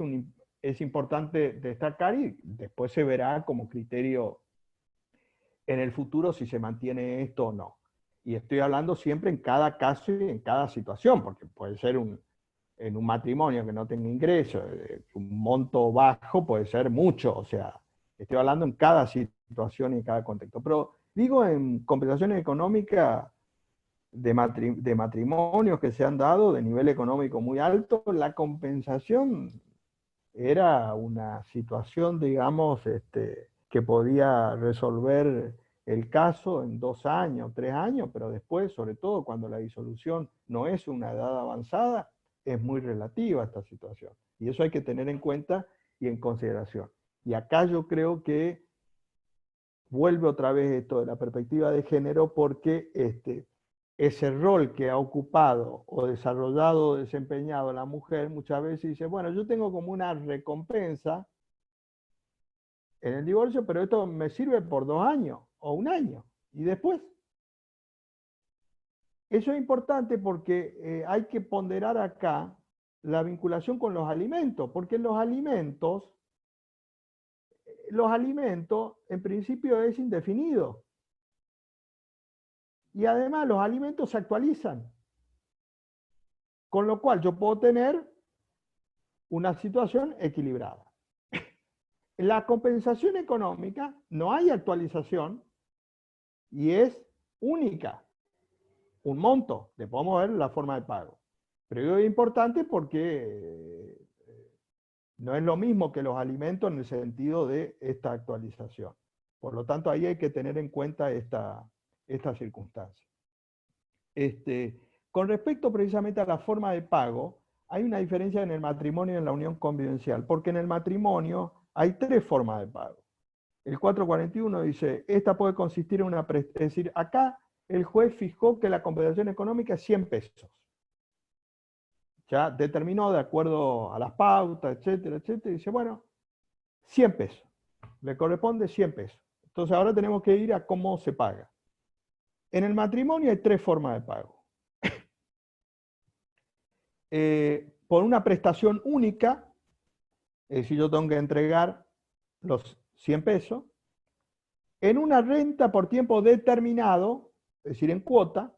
importante destacar y después se verá como criterio en el futuro si se mantiene esto o no. Y estoy hablando siempre en cada caso y en cada situación, porque puede ser en un matrimonio que no tenga ingresos, un monto bajo puede ser mucho, o sea, estoy hablando en cada situación y en cada contexto. Pero digo, en compensaciones económicas de matrimonios que se han dado de nivel económico muy alto, la compensación era una situación, digamos, que podía resolver el caso en 2 años, 3 años, pero después, sobre todo cuando la disolución no es una edad avanzada, es muy relativa esta situación. Y eso hay que tener en cuenta y en consideración. Y acá yo creo que vuelve otra vez esto de la perspectiva de género, porque ese rol que ha ocupado o desarrollado o desempeñado la mujer muchas veces dice, bueno, yo tengo como una recompensa en el divorcio, pero esto me sirve por 2 años o 1 año. Y después, eso es importante porque hay que ponderar acá la vinculación con los alimentos, porque los alimentos en principio es indefinido. Y además los alimentos se actualizan. Con lo cual yo puedo tener una situación equilibrada. En la compensación económica no hay actualización y es única. Un monto, le podemos ver la forma de pago. Pero es importante porque no es lo mismo que los alimentos en el sentido de esta actualización. Por lo tanto, ahí hay que tener en cuenta esta circunstancia. Con respecto precisamente a la forma de pago, hay una diferencia en el matrimonio y en la unión convivencial, porque en el matrimonio hay 3 formas de pago. El 441 dice, esta puede consistir en una es decir, acá el juez fijó que la compensación económica es 100 pesos. Ya determinó de acuerdo a las pautas, etcétera, etcétera, y dice, bueno, 100 pesos. Le corresponde 100 pesos. Entonces ahora tenemos que ir a cómo se paga. En el matrimonio hay 3 formas de pago. Por una prestación única, es decir, yo tengo que entregar los 100 pesos, en una renta por tiempo determinado, es decir, en cuota,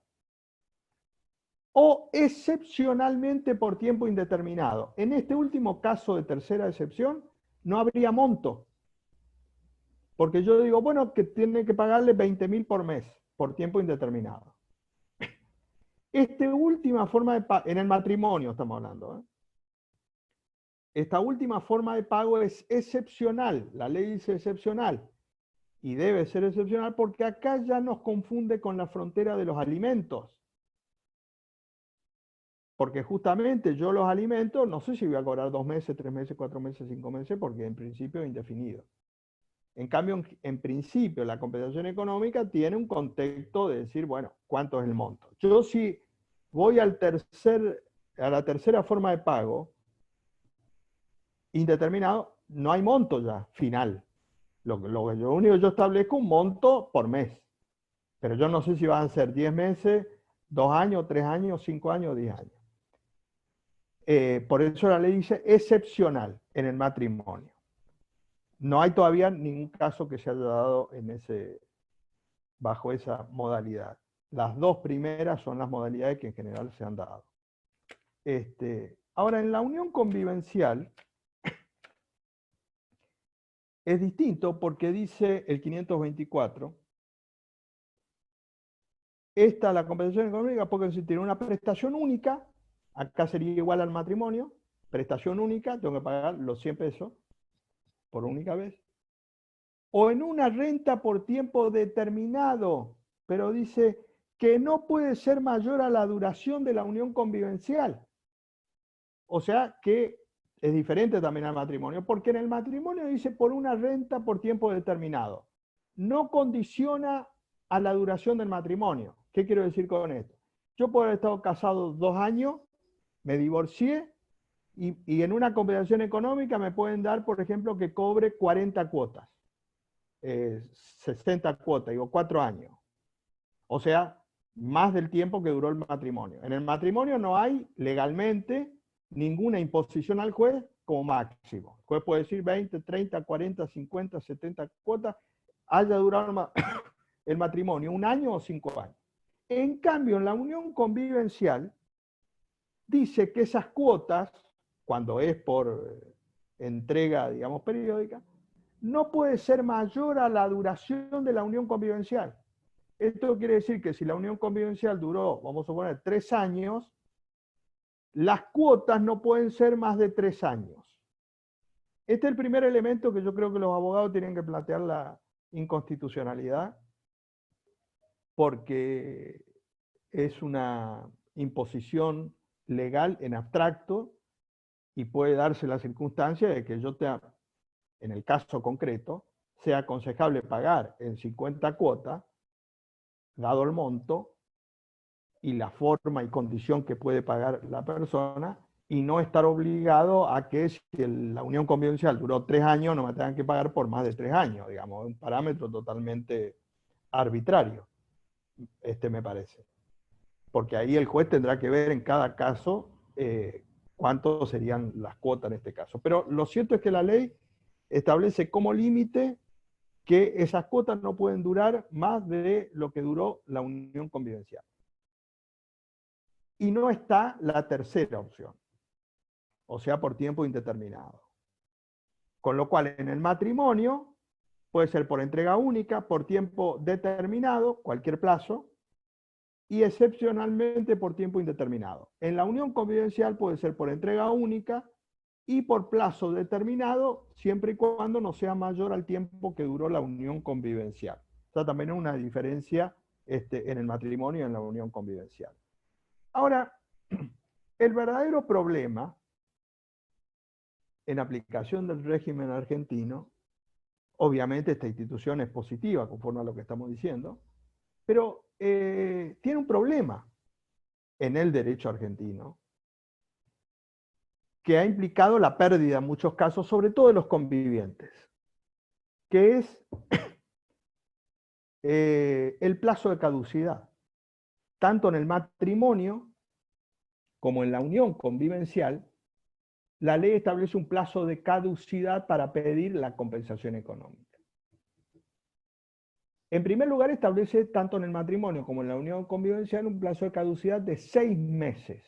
o excepcionalmente por tiempo indeterminado. En este último caso de tercera excepción, no habría monto. Porque yo digo, bueno, que tiene que pagarle 20.000 por mes, por tiempo indeterminado. Esta última forma de pago, en el matrimonio estamos hablando, esta última forma de pago es excepcional, la ley dice excepcional, y debe ser excepcional porque acá ya nos confunde con la frontera de los alimentos. Porque justamente yo los alimentos, no sé si voy a cobrar 2 meses, 3 meses, 4 meses, 5 meses, porque en principio es indefinido. En cambio, en principio, la compensación económica tiene un contexto de decir, bueno, ¿cuánto es el monto? Yo si voy a la tercera forma de pago, indeterminado, no hay monto ya, final. Lo único que yo establezco es un monto por mes. Pero yo no sé si van a ser 10 meses, 2 años, 3 años, 5 años, 10 años. Por eso la ley dice excepcional en el matrimonio. No hay todavía ningún caso que se haya dado bajo esa modalidad. Las 2 primeras son las modalidades que en general se han dado. Ahora, en la unión convivencial es distinto porque dice el 524, la compensación económica puede consistir en una prestación única, acá sería igual al matrimonio, prestación única, tengo que pagar los 100 pesos por única vez, o en una renta por tiempo determinado, pero dice que no puede ser mayor a la duración de la unión convivencial. O sea que es diferente también al matrimonio, porque en el matrimonio dice por una renta por tiempo determinado. No condiciona a la duración del matrimonio. ¿Qué quiero decir con esto? Yo puedo haber estado casado 2 años, me divorcié, y en una compensación económica me pueden dar, por ejemplo, que cobre 40 cuotas. 60 cuotas, digo 4 años. O sea, más del tiempo que duró el matrimonio. En el matrimonio no hay legalmente ninguna imposición al juez como máximo. El juez puede decir 20, 30, 40, 50, 70 cuotas, haya durado el matrimonio 1 año o 5 años. En cambio, en la unión convivencial, dice que esas cuotas, cuando es por entrega, digamos, periódica, no puede ser mayor a la duración de la unión convivencial. Esto quiere decir que si la unión convivencial duró, vamos a suponer, 3 años, las cuotas no pueden ser más de 3 años. Este es el primer elemento que yo creo que los abogados tienen que plantear la inconstitucionalidad, porque es una imposición legal en abstracto y puede darse la circunstancia de que en el caso concreto, sea aconsejable pagar en 50 cuotas, dado el monto y la forma y condición que puede pagar la persona, y no estar obligado a que si la unión convivencial duró 3 años, no me tengan que pagar por más de 3 años, digamos, un parámetro totalmente arbitrario, me parece. Porque ahí el juez tendrá que ver en cada caso cuánto serían las cuotas en este caso. Pero lo cierto es que la ley establece como límite que esas cuotas no pueden durar más de lo que duró la unión convivencial. Y no está la tercera opción, o sea, por tiempo indeterminado. Con lo cual, en el matrimonio puede ser por entrega única, por tiempo determinado, cualquier plazo, y excepcionalmente por tiempo indeterminado. En la unión convivencial puede ser por entrega única y por plazo determinado, siempre y cuando no sea mayor al tiempo que duró la unión convivencial. O sea, también es una diferencia en el matrimonio y en la unión convivencial. Ahora, el verdadero problema en aplicación del régimen argentino, obviamente esta institución es positiva conforme a lo que estamos diciendo, pero tiene un problema en el derecho argentino que ha implicado la pérdida en muchos casos, sobre todo de los convivientes, que es el plazo de caducidad, tanto en el matrimonio como en la unión convivencial. La ley establece un plazo de caducidad para pedir la compensación económica. En primer lugar, establece tanto en el matrimonio como en la unión convivencial un plazo de caducidad de 6 meses.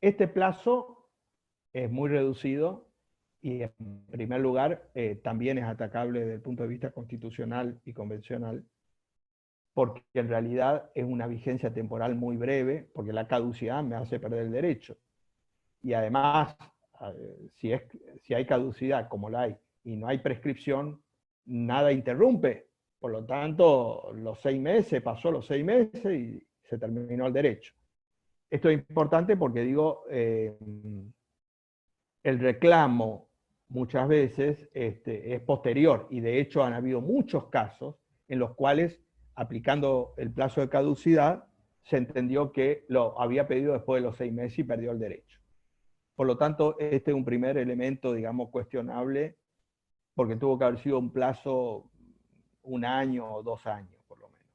Este plazo es muy reducido y, en primer lugar, también es atacable desde el punto de vista constitucional y convencional, porque en realidad es una vigencia temporal muy breve, porque la caducidad me hace perder el derecho. Y además, si hay caducidad, como la hay, y no hay prescripción, nada interrumpe. Por lo tanto, los 6 meses, pasó los 6 meses y se terminó el derecho. Esto es importante porque digo, el reclamo muchas veces es posterior, y de hecho han habido muchos casos en los cuales, aplicando el plazo de caducidad, se entendió que lo había pedido después de los 6 meses y perdió el derecho. Por lo tanto, este es un primer elemento, digamos, cuestionable, porque tuvo que haber sido un plazo 1 año o 2 años, por lo menos.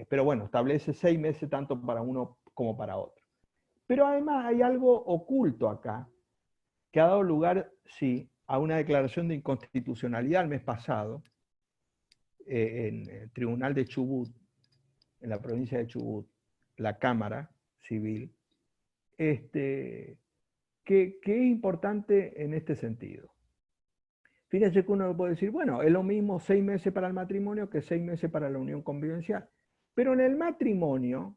Pero bueno, establece 6 meses tanto para uno como para otro. Pero además hay algo oculto acá, que ha dado lugar, sí, a una declaración de inconstitucionalidad el mes pasado, en el Tribunal de Chubut, en la provincia de Chubut, la Cámara Civil, que es importante en este sentido. Fíjense que uno puede decir, bueno, es lo mismo 6 meses para el matrimonio que 6 meses para la unión convivencial. Pero en el matrimonio,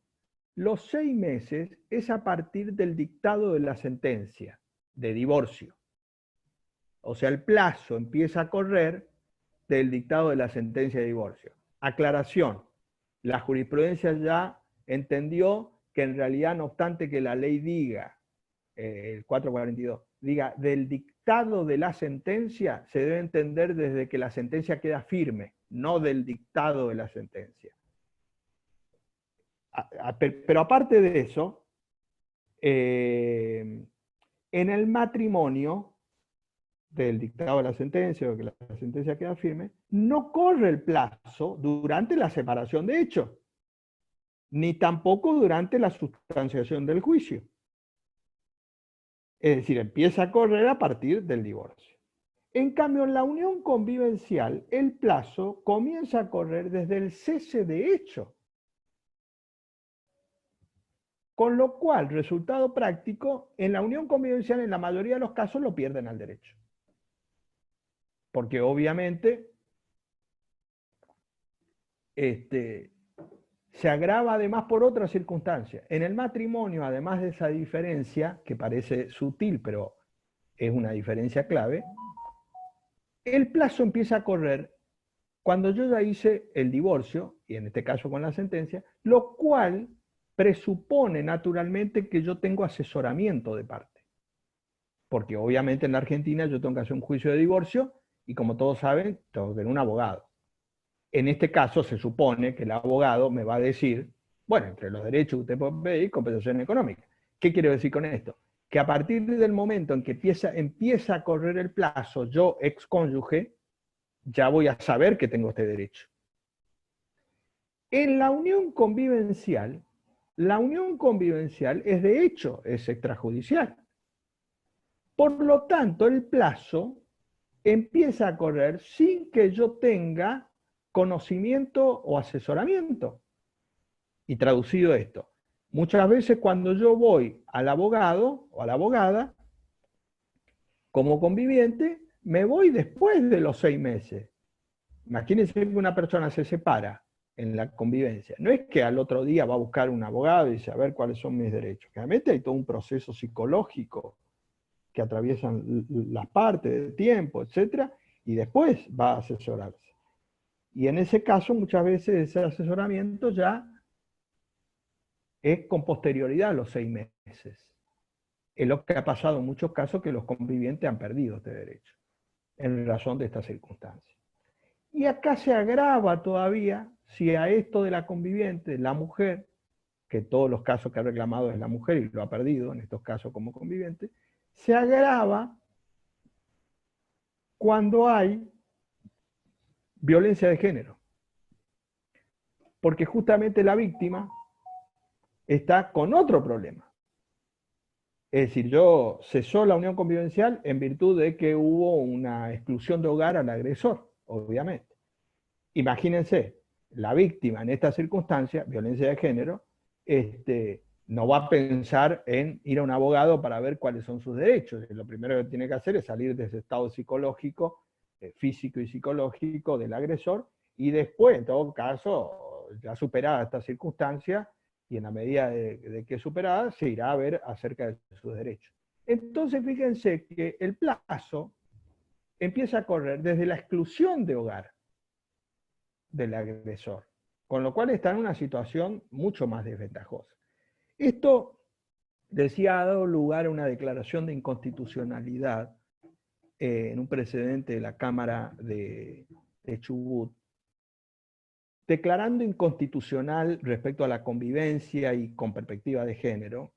los 6 meses es a partir del dictado de la sentencia de divorcio. O sea, el plazo empieza a correr del dictado de la sentencia de divorcio. Aclaración, la jurisprudencia ya entendió que en realidad, no obstante que la ley diga, el 442, diga del dictado de la sentencia, se debe entender desde que la sentencia queda firme, no del dictado de la sentencia. Pero aparte de eso, en el matrimonio, del dictado de la sentencia o que la sentencia queda firme, no corre el plazo durante la separación de hechos, ni tampoco durante la sustanciación del juicio. Es decir, empieza a correr a partir del divorcio. En cambio, en la unión convivencial, el plazo comienza a correr desde el cese de hecho. Con lo cual, resultado práctico, en la unión convivencial, en la mayoría de los casos, lo pierden al derecho. Porque obviamente se agrava además por otra circunstancia. En el matrimonio, además de esa diferencia, que parece sutil, pero es una diferencia clave, el plazo empieza a correr cuando yo ya hice el divorcio, y en este caso con la sentencia, lo cual presupone naturalmente que yo tengo asesoramiento de parte. Porque obviamente en la Argentina yo tengo que hacer un juicio de divorcio, y como todos saben, tengo que tener un abogado. En este caso se supone que el abogado me va a decir, bueno, entre los derechos que usted puede pedir, compensación económica. ¿Qué quiero decir con esto? Que a partir del momento en que empieza a correr el plazo, yo excónyuge, ya voy a saber que tengo este derecho. En la unión convivencial es de hecho, es extrajudicial. Por lo tanto, el plazo empieza a correr sin que yo tenga conocimiento o asesoramiento. Y traducido esto, muchas veces cuando yo voy al abogado o a la abogada, como conviviente, me voy después de los 6 meses. Imagínense que una persona se separa en la convivencia. No es que al otro día va a buscar un abogado y dice, a ver cuáles son mis derechos. Realmente hay todo un proceso psicológico que atraviesan las partes del tiempo, etc., y después va a asesorarse. Y en ese caso, muchas veces ese asesoramiento ya es con posterioridad a los 6 meses. Es lo que ha pasado en muchos casos, que los convivientes han perdido este derecho, en razón de estas circunstancias. Y acá se agrava todavía si a esto de la conviviente, la mujer, que todos los casos que ha reclamado es la mujer y lo ha perdido en estos casos como conviviente, se agrava cuando hay violencia de género. Porque justamente la víctima está con otro problema. Es decir, yo cesó la unión convivencial en virtud de que hubo una exclusión de hogar al agresor, obviamente. Imagínense, la víctima en esta circunstancia, violencia de género, no va a pensar en ir a un abogado para ver cuáles son sus derechos. Lo primero que tiene que hacer es salir de ese estado psicológico, físico y psicológico del agresor, y después, en todo caso, ya superada esta circunstancia, y en la medida de que es superada, se irá a ver acerca de sus derechos. Entonces, fíjense que el plazo empieza a correr desde la exclusión de hogar del agresor, con lo cual está en una situación mucho más desventajosa. Esto, decía, ha dado lugar a una declaración de inconstitucionalidad en un precedente de la Cámara de Chubut, declarando inconstitucional respecto a la convivencia y con perspectiva de género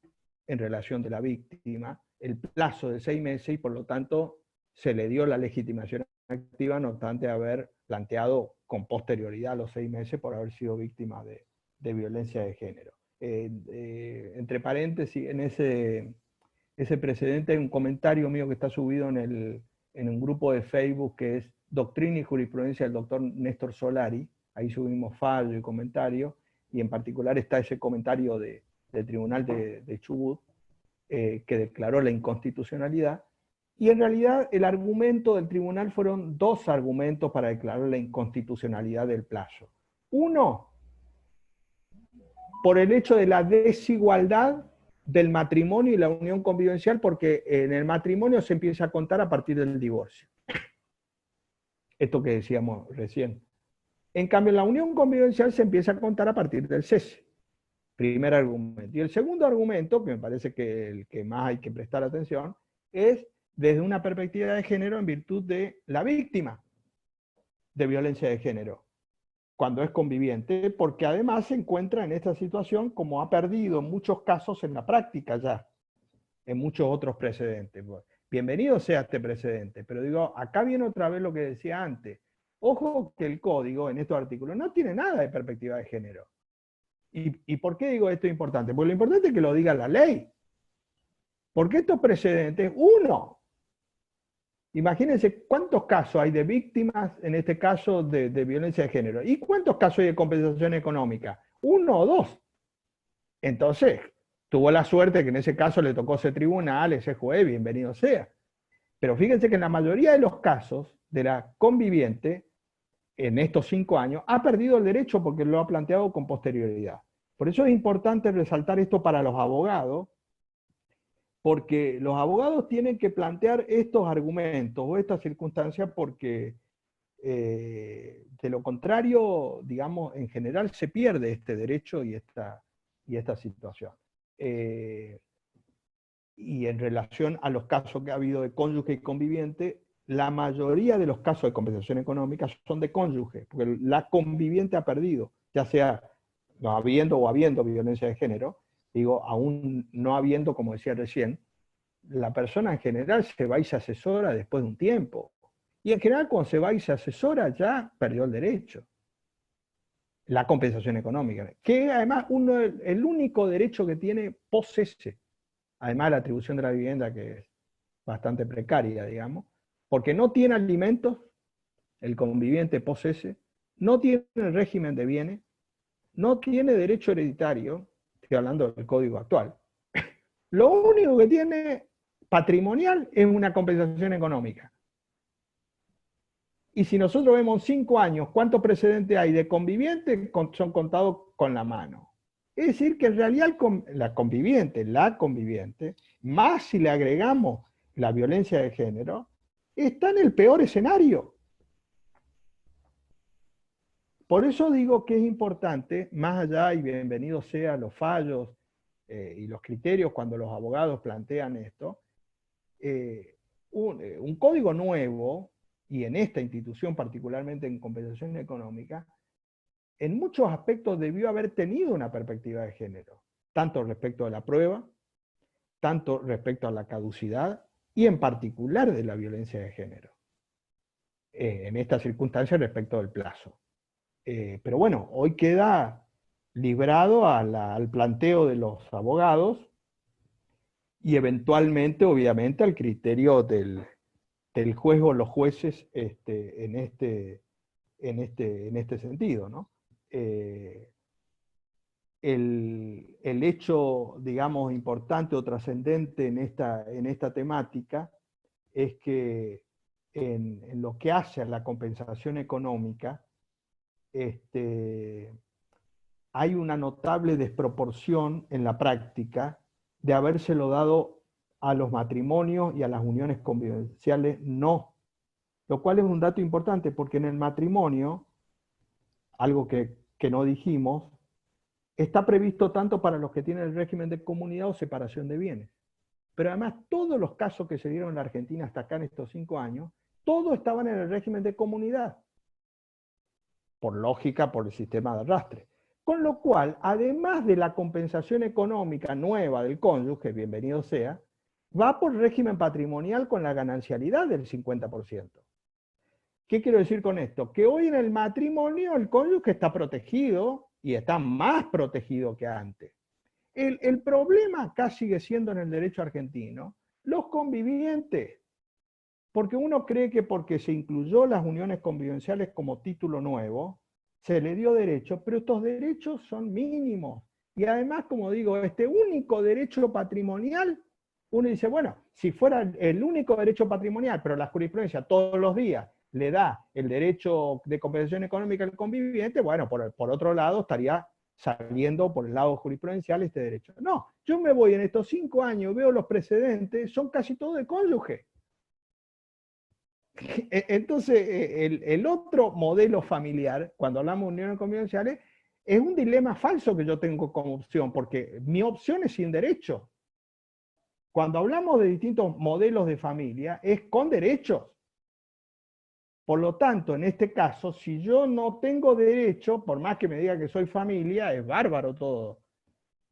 en relación de la víctima el plazo de 6 meses, y por lo tanto se le dio la legitimación activa, no obstante haber planteado con posterioridad a los 6 meses por haber sido víctima de violencia de género. Entre paréntesis, en ese precedente hay un comentario mío que está subido en un grupo de Facebook que es Doctrina y Jurisprudencia del doctor Néstor Solari. Ahí subimos fallo y comentario, y en particular está ese comentario del Tribunal de Chubut, que declaró la inconstitucionalidad. Y en realidad el argumento del tribunal fueron 2 argumentos para declarar la inconstitucionalidad del plazo. Uno, por el hecho de la desigualdad del matrimonio y la unión convivencial, porque en el matrimonio se empieza a contar a partir del divorcio. Esto que decíamos recién. En cambio, en la unión convivencial se empieza a contar a partir del cese. Primer argumento. Y el segundo argumento, que me parece que el que más hay que prestar atención, es desde una perspectiva de género en virtud de la víctima de violencia de género, cuando es conviviente, porque además se encuentra en esta situación como ha perdido en muchos casos en la práctica ya, en muchos otros precedentes. Bienvenido sea este precedente, pero digo, acá viene otra vez lo que decía antes. Ojo que el código en estos artículos no tiene nada de perspectiva de género. ¿Y por qué digo esto es importante? Porque lo importante es que lo diga la ley. Porque estos precedentes, uno, imagínense cuántos casos hay de víctimas, en este caso de violencia de género, y cuántos casos hay de compensación económica, 1 o 2. Entonces, tuvo la suerte que en ese caso le tocó ese tribunal, ese juez, bienvenido sea. Pero fíjense que en la mayoría de los casos de la conviviente, en estos 5 años, ha perdido el derecho porque lo ha planteado con posterioridad. Por eso es importante resaltar esto para los abogados, porque los abogados tienen que plantear estos argumentos o estas circunstancias, porque de lo contrario, digamos, en general se pierde este derecho y esta situación. Y en relación a los casos que ha habido de cónyuge y conviviente, la mayoría de los casos de compensación económica son de cónyuge, porque la conviviente ha perdido, ya sea no habiendo o habiendo violencia de género, digo, aún no habiendo, como decía recién, la persona en general se va y se asesora después de un tiempo. Y en general cuando se va y se asesora ya perdió el derecho. La compensación económica, que además el único derecho que tiene posese, además de la atribución de la vivienda, que es bastante precaria, digamos, porque no tiene alimentos, el conviviente posese, no tiene el régimen de bienes, no tiene derecho hereditario, estoy hablando del código actual, lo único que tiene patrimonial es una compensación económica. Y si nosotros vemos 5 años, ¿cuántos precedentes hay de convivientes? Son contados con la mano. Es decir, que en realidad la conviviente, más si le agregamos la violencia de género, está en el peor escenario. Por eso digo que es importante, más allá y bienvenidos sean los fallos y los criterios cuando los abogados plantean esto, un código nuevo, y en esta institución particularmente en compensación económica, en muchos aspectos debió haber tenido una perspectiva de género, tanto respecto de la prueba, tanto respecto a la caducidad, y en particular de la violencia de género. En esta circunstancia respecto del plazo. Pero bueno, hoy queda librado al planteo de los abogados y eventualmente, obviamente, al criterio del juez o los jueces en este sentido, ¿no? El hecho, digamos, importante o trascendente en esta temática es que en lo que hace a la compensación económica, hay una notable desproporción en la práctica de habérselo dado a los matrimonios y a las uniones convivenciales no. Lo cual es un dato importante porque en el matrimonio, algo que no dijimos, está previsto tanto para los que tienen el régimen de comunidad o separación de bienes. Pero además todos los casos que se dieron en la Argentina hasta acá en estos 5 años, todos estaban en el régimen de comunidad. Por lógica, por el sistema de arrastre. Con lo cual, además de la compensación económica nueva del cónyuge, bienvenido sea, va por régimen patrimonial con la ganancialidad del 50%. ¿Qué quiero decir con esto? Que hoy en el matrimonio el cónyuge está protegido y está más protegido que antes. El problema acá sigue siendo en el derecho argentino los convivientes. Porque uno cree que porque se incluyó las uniones convivenciales como título nuevo, se le dio derecho, pero estos derechos son mínimos. Y además, como digo, este único derecho patrimonial, uno dice, bueno, si fuera el único derecho patrimonial, pero la jurisprudencia todos los días le da el derecho de compensación económica al conviviente, bueno, por otro lado estaría saliendo por el lado jurisprudencial este derecho. No, yo me voy en estos 5 años, veo los precedentes, son casi todos de cónyuge. Entonces, el otro modelo familiar, cuando hablamos de uniones convivenciales, es un dilema falso que yo tengo como opción, porque mi opción es sin derecho. Cuando hablamos de distintos modelos de familia, es con derechos. Por lo tanto, en este caso, si yo no tengo derecho, por más que me diga que soy familia, es bárbaro todo.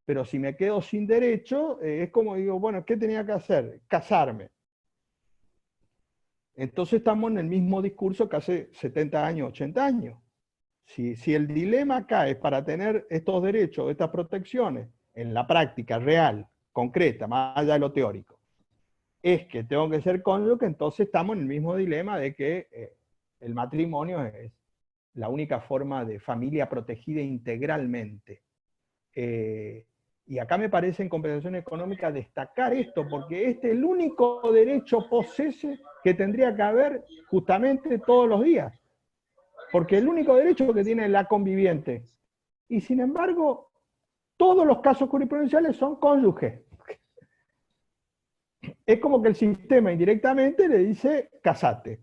Pero si me quedo sin derecho, es como digo, bueno, ¿qué tenía que hacer? Casarme. Entonces estamos en el mismo discurso que hace 70 años, 80 años. Si el dilema acá es para tener estos derechos, estas protecciones, en la práctica real, concreta, más allá de lo teórico, es que tengo que ser cónyuge, entonces estamos en el mismo dilema de que el matrimonio es la única forma de familia protegida integralmente. Y acá me parece en compensación económica destacar esto, porque este es el único derecho posese que tendría que haber justamente todos los días. Porque el único derecho que tiene la conviviente. Y sin embargo, todos los casos jurisprudenciales son cónyuges. Es como que el sistema indirectamente le dice, casate.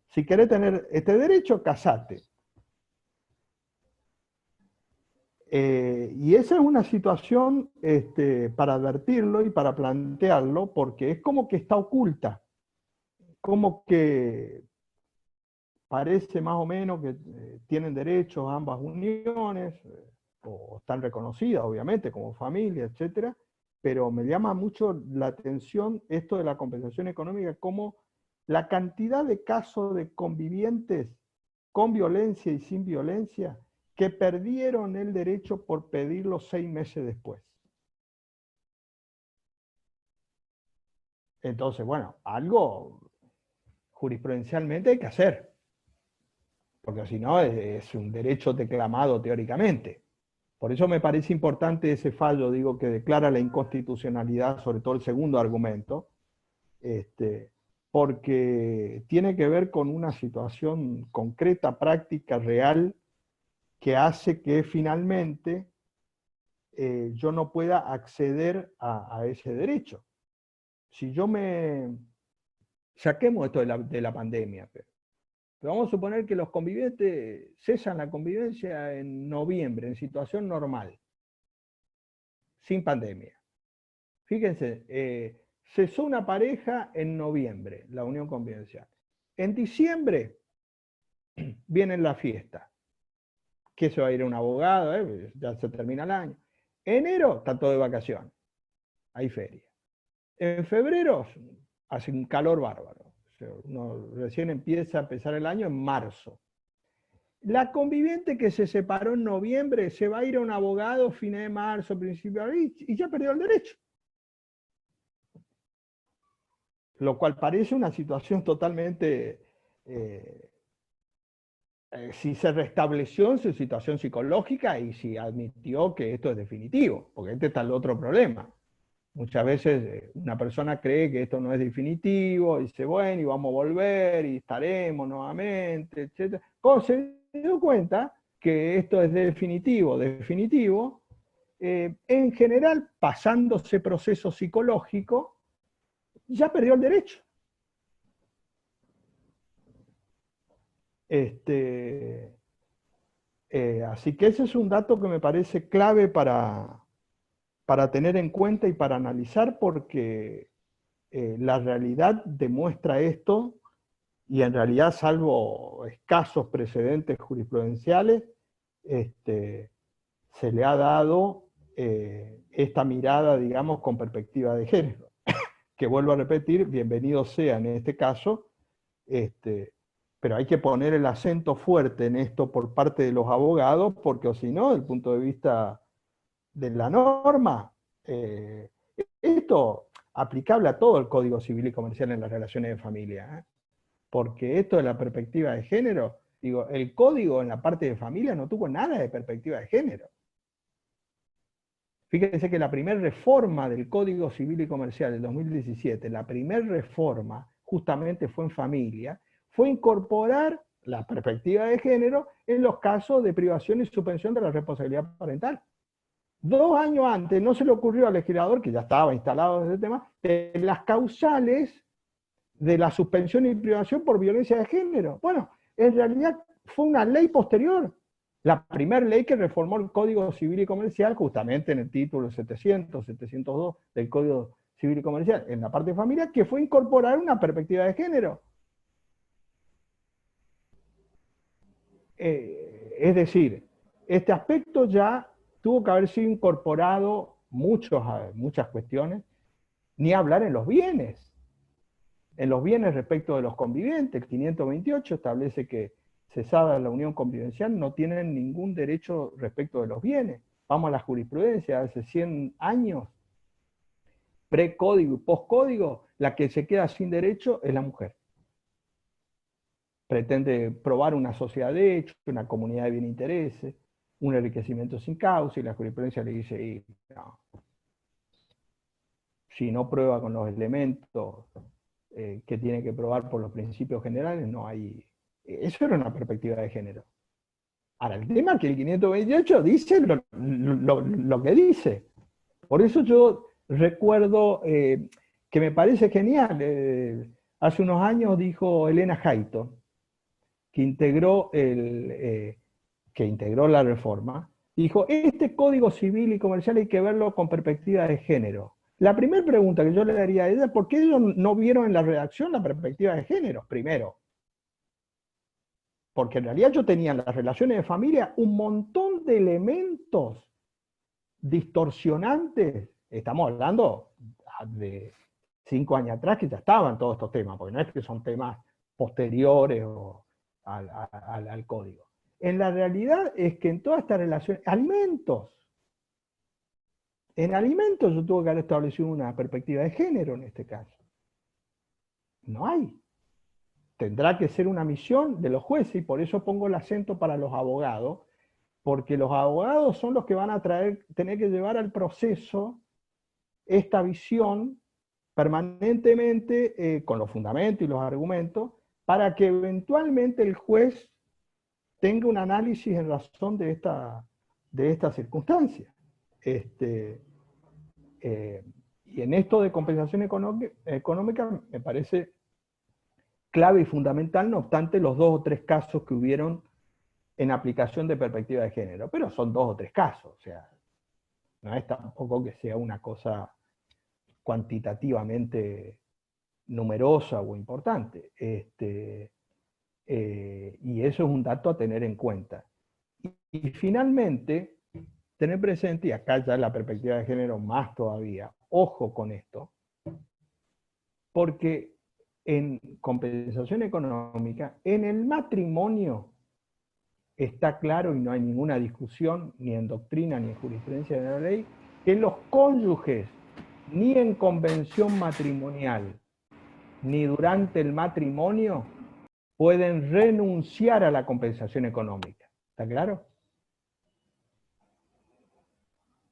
Si querés tener este derecho, casate. Y esa es una situación para advertirlo y para plantearlo, porque es como que está oculta, como que parece más o menos que tienen derechos ambas uniones, o están reconocidas obviamente como familia, etc. Pero me llama mucho la atención esto de la compensación económica, como la cantidad de casos de convivientes con violencia y sin violencia que perdieron el derecho por pedirlo 6 meses después. Entonces, bueno, algo jurisprudencialmente hay que hacer, porque si no es un derecho declamado teóricamente. Por eso me parece importante ese fallo, digo, que declara la inconstitucionalidad, sobre todo el segundo argumento, porque tiene que ver con una situación concreta, práctica, real, que hace que finalmente yo no pueda acceder a ese derecho. Si yo saquemos esto de la pandemia, Pero vamos a suponer que los convivientes cesan la convivencia en noviembre, en situación normal, sin pandemia. Fíjense, cesó una pareja en noviembre, la unión convivencial. En diciembre viene la fiesta, que se va a ir un abogado, ya se termina el año. Enero está todo de vacaciones, hay feria. En febrero hace un calor bárbaro. O sea, uno recién empieza a empezar el año en marzo. La conviviente que se separó en noviembre se va a ir a un abogado fines de marzo, principio de abril, y ya perdió el derecho. Lo cual parece una situación totalmente, si se restableció en su situación psicológica y si admitió que esto es definitivo, porque este está el otro problema. Muchas veces una persona cree que esto no es definitivo, dice, bueno, y vamos a volver, y estaremos nuevamente, etc. Cuando se dio cuenta que esto es definitivo, en general, pasándose proceso psicológico, ya perdió el derecho. Así que ese es un dato que me parece clave para tener en cuenta y para analizar, porque la realidad demuestra esto, y en realidad, salvo escasos precedentes jurisprudenciales, se le ha dado esta mirada, digamos, con perspectiva de género. Que vuelvo a repetir, bienvenido sea en este caso, pero hay que poner el acento fuerte en esto por parte de los abogados, porque o si no, desde el punto de vista de la norma, esto aplicable a todo el Código Civil y Comercial en las relaciones de familia, porque esto de la perspectiva de género, digo, el código en la parte de familia no tuvo nada de perspectiva de género. Fíjense que la primera reforma del Código Civil y Comercial del 2017, la primera reforma justamente fue en familia, fue incorporar la perspectiva de género en los casos de privación y suspensión de la responsabilidad parental. 2 años antes no se le ocurrió al legislador, que ya estaba instalado en ese tema, las causales de la suspensión y privación por violencia de género. Bueno, en realidad fue una ley posterior, la primera ley que reformó el Código Civil y Comercial, justamente en el título 700, 702 del Código Civil y Comercial, en la parte de familia, que fue incorporar una perspectiva de género. Es decir, este aspecto ya tuvo que haber sido incorporado muchas cuestiones, ni hablar en los bienes. En los bienes respecto de los convivientes, el 528 establece que cesada la unión convivencial no tienen ningún derecho respecto de los bienes. Vamos a la jurisprudencia, hace 100 años, pre-código y post-código, la que se queda sin derecho es la mujer. Pretende probar una sociedad de hecho, una comunidad de bien intereses, un enriquecimiento sin causa, y la jurisprudencia le dice, no, si no prueba con los elementos que tiene que probar por los principios generales, no hay. Eso era una perspectiva de género. Ahora, el tema es que el 528 dice lo que dice. Por eso yo recuerdo que me parece genial. Hace unos años dijo Elena Jaito, que integró la reforma, dijo, este Código Civil y Comercial hay que verlo con perspectiva de género. La primera pregunta que yo le daría a ella es, ¿por qué ellos no vieron en la redacción la perspectiva de género? Primero, porque en realidad yo tenía en las relaciones de familia un montón de elementos distorsionantes. Estamos hablando de 5 años atrás que ya estaban todos estos temas, porque no es que son temas posteriores al código. En la realidad es que en todas estas relaciones, en alimentos yo tuve que haber establecido una perspectiva de género en este caso. No hay. Tendrá que ser una misión de los jueces, y por eso pongo el acento para los abogados, porque los abogados son los que van a tener que llevar al proceso esta visión permanentemente, con los fundamentos y los argumentos, para que eventualmente el juez tenga un análisis en razón de esta circunstancia. Y en esto de compensación económica me parece clave y fundamental, no obstante los 2 o 3 casos que hubieron en aplicación de perspectiva de género, pero son 2 o 3 casos, o sea, no es tampoco que sea una cosa cuantitativamente numerosa o importante. Y eso es un dato a tener en cuenta. Y finalmente, tener presente, y acá ya la perspectiva de género más todavía, ojo con esto, porque en compensación económica, en el matrimonio, está claro y no hay ninguna discusión, ni en doctrina ni en jurisprudencia de la ley, que los cónyuges, ni en convención matrimonial, ni durante el matrimonio, pueden renunciar a la compensación económica. ¿Está claro?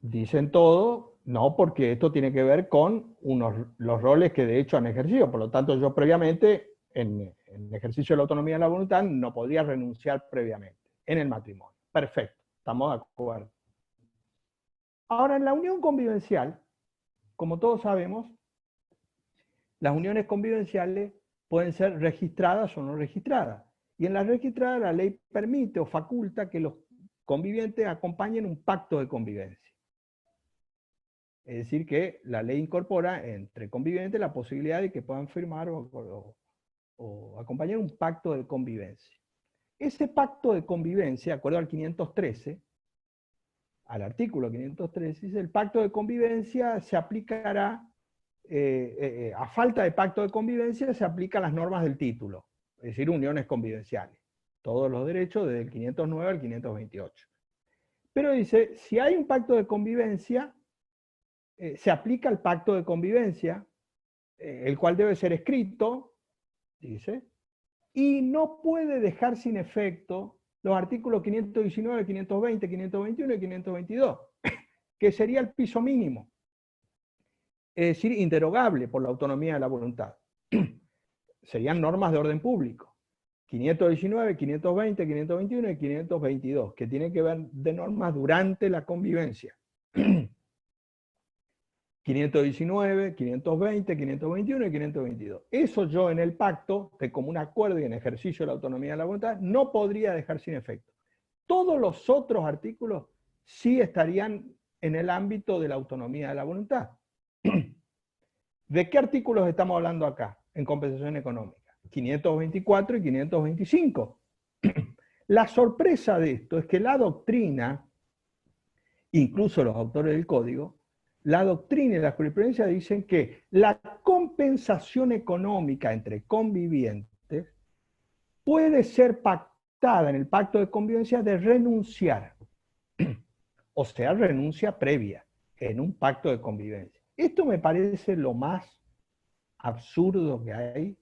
Dicen todo, no, porque esto tiene que ver con los roles que de hecho han ejercido. Por lo tanto, yo previamente, en el ejercicio de la autonomía de la voluntad, no podría renunciar previamente en el matrimonio. Perfecto, estamos de acuerdo. Ahora, en la unión convivencial, como todos sabemos, las uniones convivenciales pueden ser registradas o no registradas. Y en las registradas la ley permite o faculta que los convivientes acompañen un pacto de convivencia. Es decir, que la ley incorpora entre convivientes la posibilidad de que puedan firmar o acompañar un pacto de convivencia. Ese pacto de convivencia, de acuerdo al 513, al artículo 513, dice, el pacto de convivencia se aplicará, a falta de pacto de convivencia se aplican las normas del título, es decir, uniones convivenciales. Todos los derechos desde el 509 al 528. Pero dice, si hay un pacto de convivencia, se aplica el pacto de convivencia, el cual debe ser escrito, dice, y no puede dejar sin efecto los artículos 519, 520, 521 y 522, que sería el piso mínimo, es decir, inderogable por la autonomía de la voluntad. Serían normas de orden público, 519, 520, 521 y 522, que tienen que ver de normas durante la convivencia. 519, 520, 521 y 522. Eso yo en el pacto, de común acuerdo y en ejercicio de la autonomía de la voluntad, no podría dejar sin efecto. Todos los otros artículos sí estarían en el ámbito de la autonomía de la voluntad. ¿De qué artículos estamos hablando acá en compensación económica? 524 y 525. La sorpresa de esto es que la doctrina, incluso los autores del código, la doctrina y la jurisprudencia dicen que la compensación económica entre convivientes puede ser pactada en el pacto de convivencia de renunciar, o sea, renuncia previa en un pacto de convivencia. Esto me parece lo más absurdo que hay,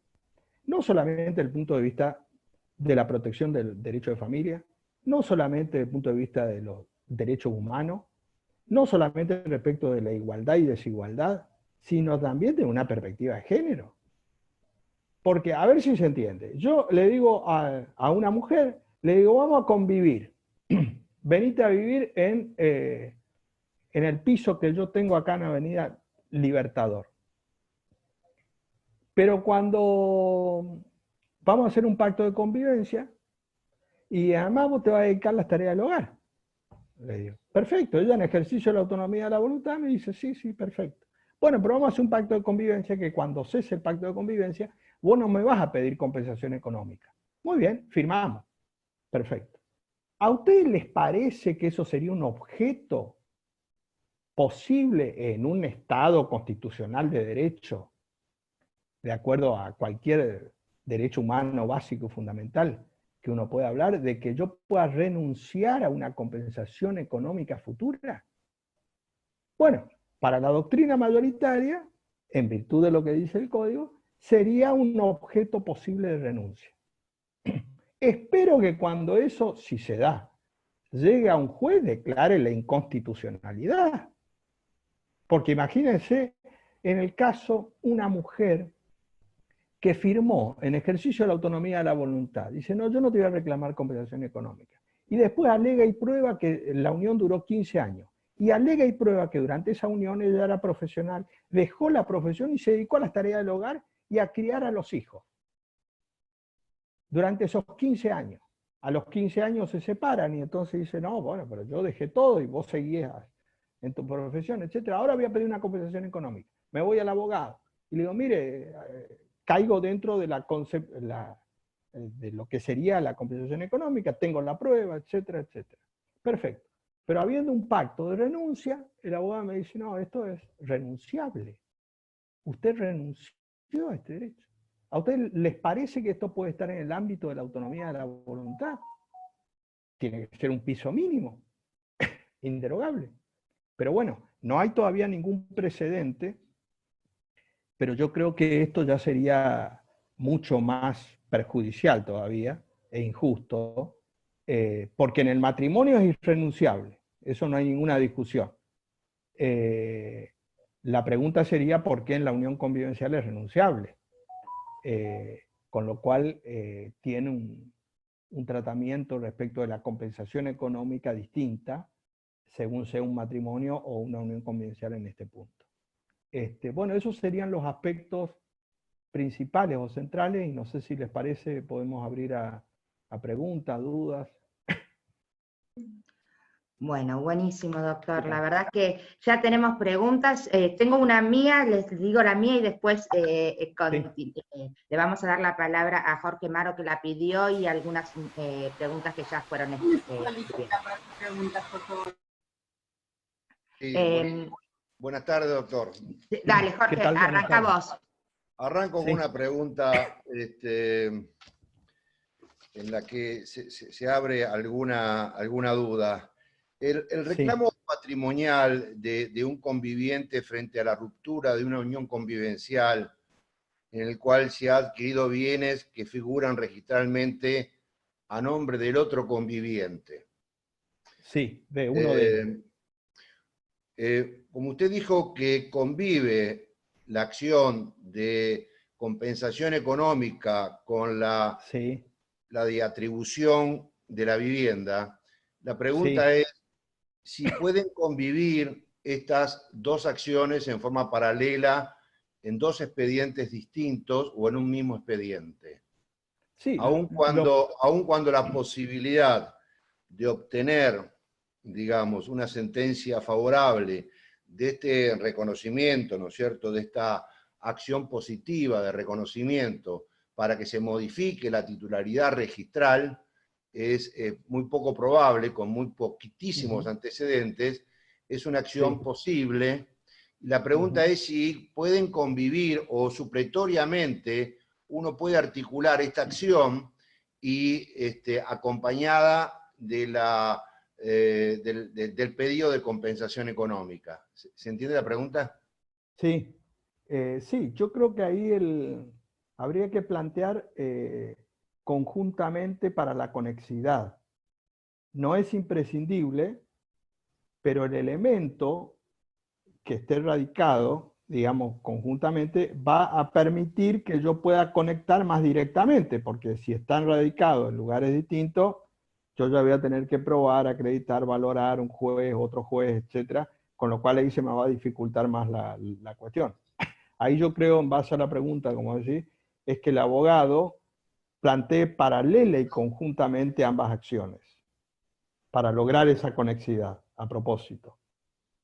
no solamente desde el punto de vista de la protección del derecho de familia, no solamente desde el punto de vista de los derechos humanos, no solamente respecto de la igualdad y desigualdad, sino también de una perspectiva de género. Porque, a ver si se entiende, yo le digo a una mujer, le digo, vamos a convivir, venite a vivir en el piso que yo tengo acá en Avenida Libertador. Pero cuando vamos a hacer un pacto de convivencia, y además vos te vas a dedicar las tareas del hogar. Le digo, perfecto, ella en ejercicio de la autonomía de la voluntad me dice, sí, sí, perfecto. Bueno, pero vamos a hacer un pacto de convivencia que cuando cese el pacto de convivencia, vos no me vas a pedir compensación económica. Muy bien, firmamos. Perfecto. ¿A ustedes les parece que eso sería un objeto posible en un Estado constitucional de derecho, de acuerdo a cualquier derecho humano básico y fundamental que uno pueda hablar, de que yo pueda renunciar a una compensación económica futura? Bueno, para la doctrina mayoritaria, en virtud de lo que dice el código, sería un objeto posible de renuncia. Espero que cuando eso, si se da, llegue a un juez, declare la inconstitucionalidad. Porque imagínense, en el caso, una mujer que firmó en ejercicio de la autonomía de la voluntad, dice, no, yo no te voy a reclamar compensación económica. Y después alega y prueba que la unión duró 15 años. Y alega y prueba que durante esa unión ella era profesional, dejó la profesión y se dedicó a las tareas del hogar y a criar a los hijos. durante esos 15 años. A los 15 años se separan y entonces dicen, no, bueno, pero yo dejé todo y vos seguías en tu profesión, etc. Ahora voy a pedir una compensación económica. Me voy al abogado y le digo, mire, caigo dentro de de lo que sería la compensación económica, tengo la prueba, etcétera, etcétera. Perfecto. Pero habiendo un pacto de renuncia, el abogado me dice, no, esto es renunciable. Usted renunció a este derecho. ¿A ustedes les parece que esto puede estar en el ámbito de la autonomía de la voluntad? Tiene que ser un piso mínimo, inderogable. Pero bueno, no hay todavía ningún precedente, pero yo creo que esto ya sería mucho más perjudicial todavía e injusto, porque en el matrimonio es irrenunciable, eso no hay ninguna discusión. La pregunta sería por qué en la unión convivencial es renunciable, con lo cual tiene un tratamiento respecto de la compensación económica distinta, según sea un matrimonio o una unión convivencial en este punto. Bueno, esos serían los aspectos principales o centrales, y no sé si les parece, podemos abrir a preguntas, dudas. Bueno, buenísimo, doctor. La verdad que ya tenemos preguntas. Tengo una mía, les digo la mía y después le vamos a dar la palabra a Jorge Maro, que la pidió, y algunas preguntas que ya fueron preguntas, por favor. Sí, buenas tardes, doctor. Dale, Jorge, arranca vos. Arranco con una pregunta en la que se abre alguna duda. El reclamo patrimonial de un conviviente frente a la ruptura de una unión convivencial en el cual se han adquirido bienes que figuran registralmente a nombre del otro conviviente. Sí, de uno de ellos. Como usted dijo que convive la acción de compensación económica con la de atribución de la vivienda, la pregunta es si pueden convivir estas dos acciones en forma paralela en dos expedientes distintos o en un mismo expediente. Sí, aun cuando la posibilidad de obtener, digamos, una sentencia favorable de este reconocimiento, ¿no es cierto?, de esta acción positiva de reconocimiento para que se modifique la titularidad registral, es muy poco probable, con muy poquitísimos antecedentes, es una acción posible. La pregunta es si pueden convivir o supletoriamente uno puede articular esta acción y acompañada de del pedido de compensación económica. ¿Se entiende la pregunta? Sí, sí, yo creo que ahí habría que plantear conjuntamente para la conexidad. No es imprescindible, pero el elemento que esté radicado, digamos, conjuntamente, va a permitir que yo pueda conectar más directamente, porque si están radicados en lugares distintos, yo ya voy a tener que probar, acreditar, valorar un juez, otro juez, etcétera, con lo cual ahí se me va a dificultar más la cuestión. Ahí yo creo, en base a la pregunta, como decís, es que el abogado plantee paralela y conjuntamente ambas acciones para lograr esa conexidad a propósito.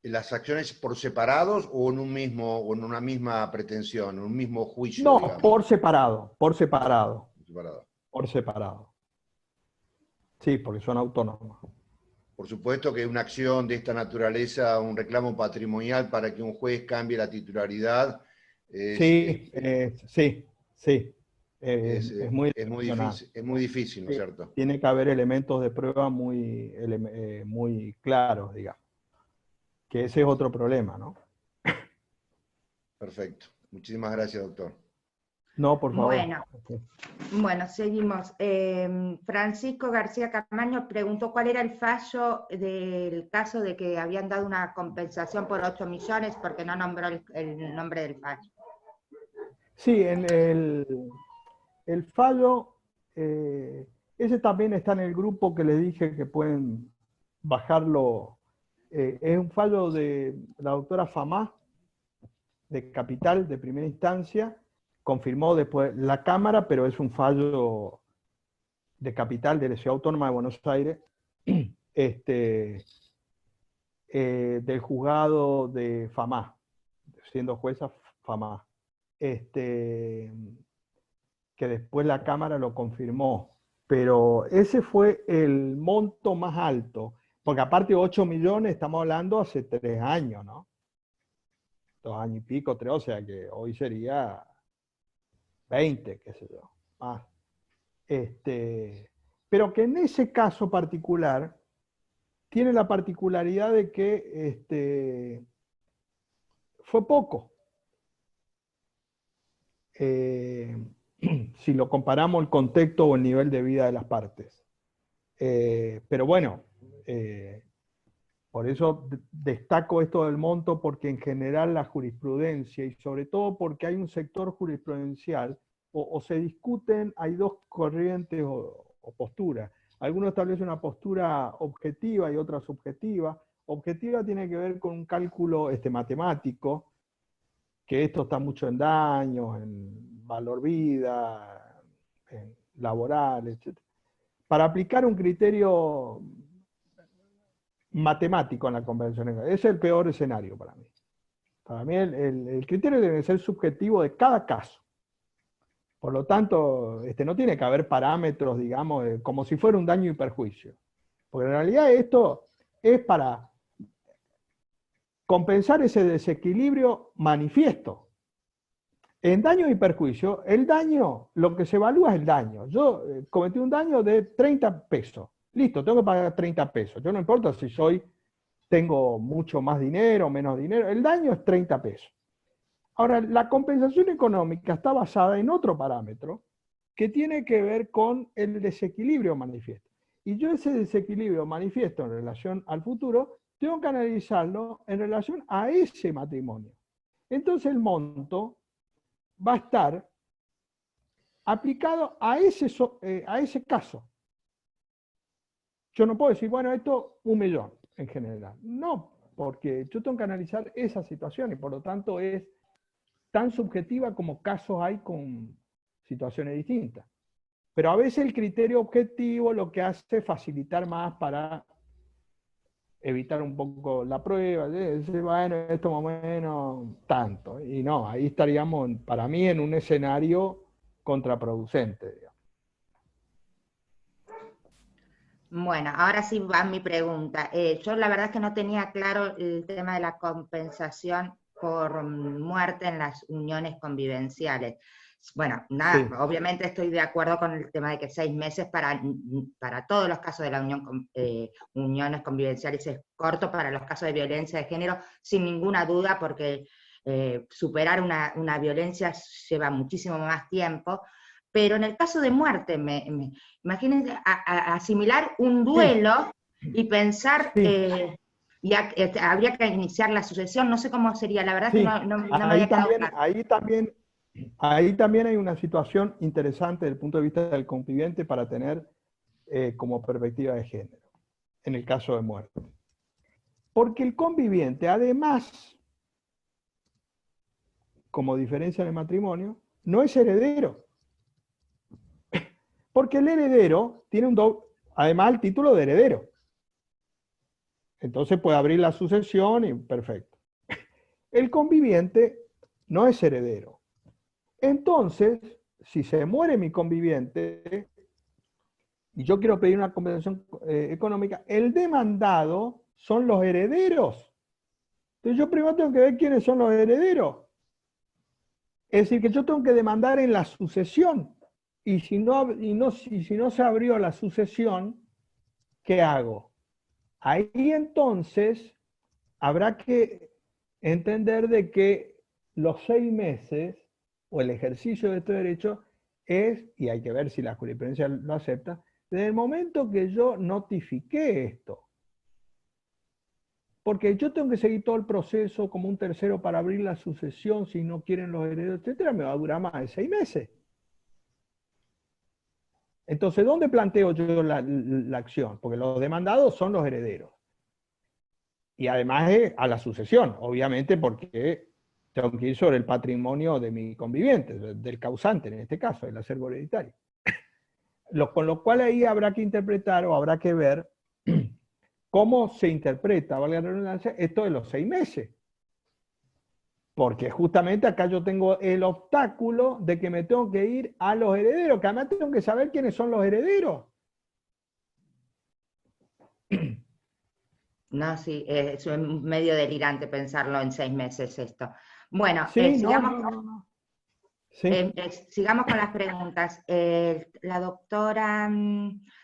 ¿Las acciones por separados o en una misma pretensión, en un mismo juicio? No, digamos? por separado. Por separado. Sí, porque son autónomos. Por supuesto que una acción de esta naturaleza, un reclamo patrimonial para que un juez cambie la titularidad, es muy difícil, ¿no es cierto? Tiene que haber elementos de prueba muy claros, digamos. Que ese es otro problema, ¿no? Perfecto. Muchísimas gracias, doctor. No, por favor. Bueno, seguimos. Francisco García Camaño preguntó cuál era el fallo del caso de que habían dado una compensación por 8 millones porque no nombró el nombre del fallo. Sí, en el fallo, ese también está en el grupo que les dije que pueden bajarlo. Es un fallo de la doctora Famá, de Capital, de primera instancia, confirmó después la Cámara, pero es un fallo de Capital, de la Ciudad Autónoma de Buenos Aires, del juzgado de Famá, siendo jueza Famá, que después la Cámara lo confirmó, pero ese fue el monto más alto, porque aparte 8 millones, estamos hablando hace 3 años, ¿no? 2 años y pico, 3, o sea que hoy sería 20, qué sé yo, más. Pero que en ese caso particular tiene la particularidad de que fue poco. Si lo comparamos el contexto o el nivel de vida de las partes. Pero bueno, por eso destaco esto del monto, porque en general la jurisprudencia, y sobre todo porque hay un sector jurisprudencial, o se discuten, hay dos corrientes o posturas. Algunos establecen una postura objetiva y otra subjetiva. Objetiva tiene que ver con un cálculo matemático, que esto está mucho en daños, en valor vida, en laboral, etc. Para aplicar un criterio matemático en la convención. Ese es el peor escenario para mí. Para mí el criterio debe ser subjetivo de cada caso. Por lo tanto, no tiene que haber parámetros, digamos, como si fuera un daño y perjuicio. Porque en realidad esto es para compensar ese desequilibrio manifiesto. En daño y perjuicio, el daño, lo que se evalúa es el daño. Yo cometí un daño de 30 pesos. Listo, tengo que pagar 30 pesos. Yo no importa si tengo mucho más dinero o menos dinero. El daño es 30 pesos. Ahora, la compensación económica está basada en otro parámetro que tiene que ver con el desequilibrio manifiesto. Y yo ese desequilibrio manifiesto en relación al futuro tengo que analizarlo en relación a ese matrimonio. Entonces el monto va a estar aplicado a ese caso. Yo no puedo decir, bueno, esto 1 millón en general. No, porque yo tengo que analizar esa situación y por lo tanto es tan subjetiva como casos hay con situaciones distintas. Pero a veces el criterio objetivo lo que hace es facilitar más para evitar un poco la prueba, decir, bueno, esto más o menos tanto. Y no, ahí estaríamos, para mí, en un escenario contraproducente, digamos. Bueno, ahora sí va mi pregunta. Yo la verdad es que no tenía claro el tema de la compensación por muerte en las uniones convivenciales. Bueno, nada, Sí. obviamente estoy de acuerdo con el tema de que 6 meses para todos los casos de la uniones convivenciales es corto, para los casos de violencia de género, sin ninguna duda, porque superar una violencia lleva muchísimo más tiempo. Pero en el caso de muerte, imagínense asimilar un duelo y pensar, habría que iniciar la sucesión, no sé cómo sería, la verdad Sí. que no me había quedado claro. Ahí también hay una situación interesante desde el punto de vista del conviviente para tener como perspectiva de género, en el caso de muerte. Porque el conviviente, además, como diferencia en el matrimonio, no es heredero. Porque el heredero tiene además el título de heredero. Entonces puede abrir la sucesión y perfecto. El conviviente no es heredero. Entonces, si se muere mi conviviente y yo quiero pedir una compensación económica, el demandado son los herederos. Entonces yo primero tengo que ver quiénes son los herederos. Es decir, que yo tengo que demandar en la sucesión. Y si no se abrió la sucesión, ¿qué hago? Ahí entonces habrá que entender de que los 6 meses o el ejercicio de este derecho es, y hay que ver si la jurisprudencia lo acepta, desde el momento que yo notifiqué esto. Porque yo tengo que seguir todo el proceso como un tercero para abrir la sucesión, si no quieren los herederos, etcétera, me va a durar más de 6 meses. Entonces, ¿dónde planteo yo la acción? Porque los demandados son los herederos. Y además es a la sucesión, obviamente, porque tengo que ir sobre el patrimonio de mi conviviente, del causante en este caso, el acervo hereditario. Con lo cual ahí habrá que interpretar o habrá que ver cómo se interpreta, valga la redundancia, esto de los 6 meses. Porque justamente acá yo tengo el obstáculo de que me tengo que ir a los herederos, que además tengo que saber quiénes son los herederos. No, sí, es medio delirante pensarlo en 6 meses esto. Bueno, Sí, sigamos, no. Sí. Sigamos con las preguntas. La doctora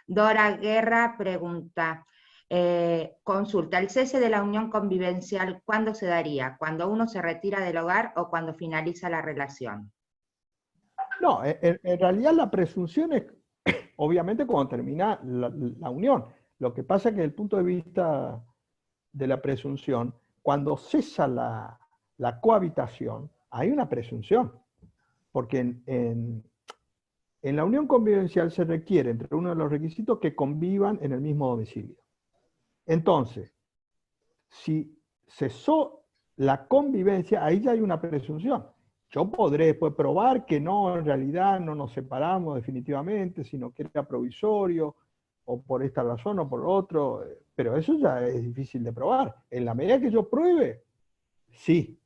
Dora Guerra pregunta, consulta, ¿el cese de la unión convivencial cuándo se daría? ¿Cuando uno se retira del hogar o cuando finaliza la relación? No, en realidad la presunción es, obviamente, cuando termina la unión. Lo que pasa es que desde el punto de vista de la presunción, cuando cesa la cohabitación, hay una presunción. Porque en la unión convivencial se requiere, entre uno de los requisitos, que convivan en el mismo domicilio. Entonces, si cesó la convivencia, ahí ya hay una presunción. Yo podré después probar que no, en realidad no nos separamos definitivamente, sino que era provisorio, o por esta razón o por otro, pero eso ya es difícil de probar. En la medida que yo pruebe, sí.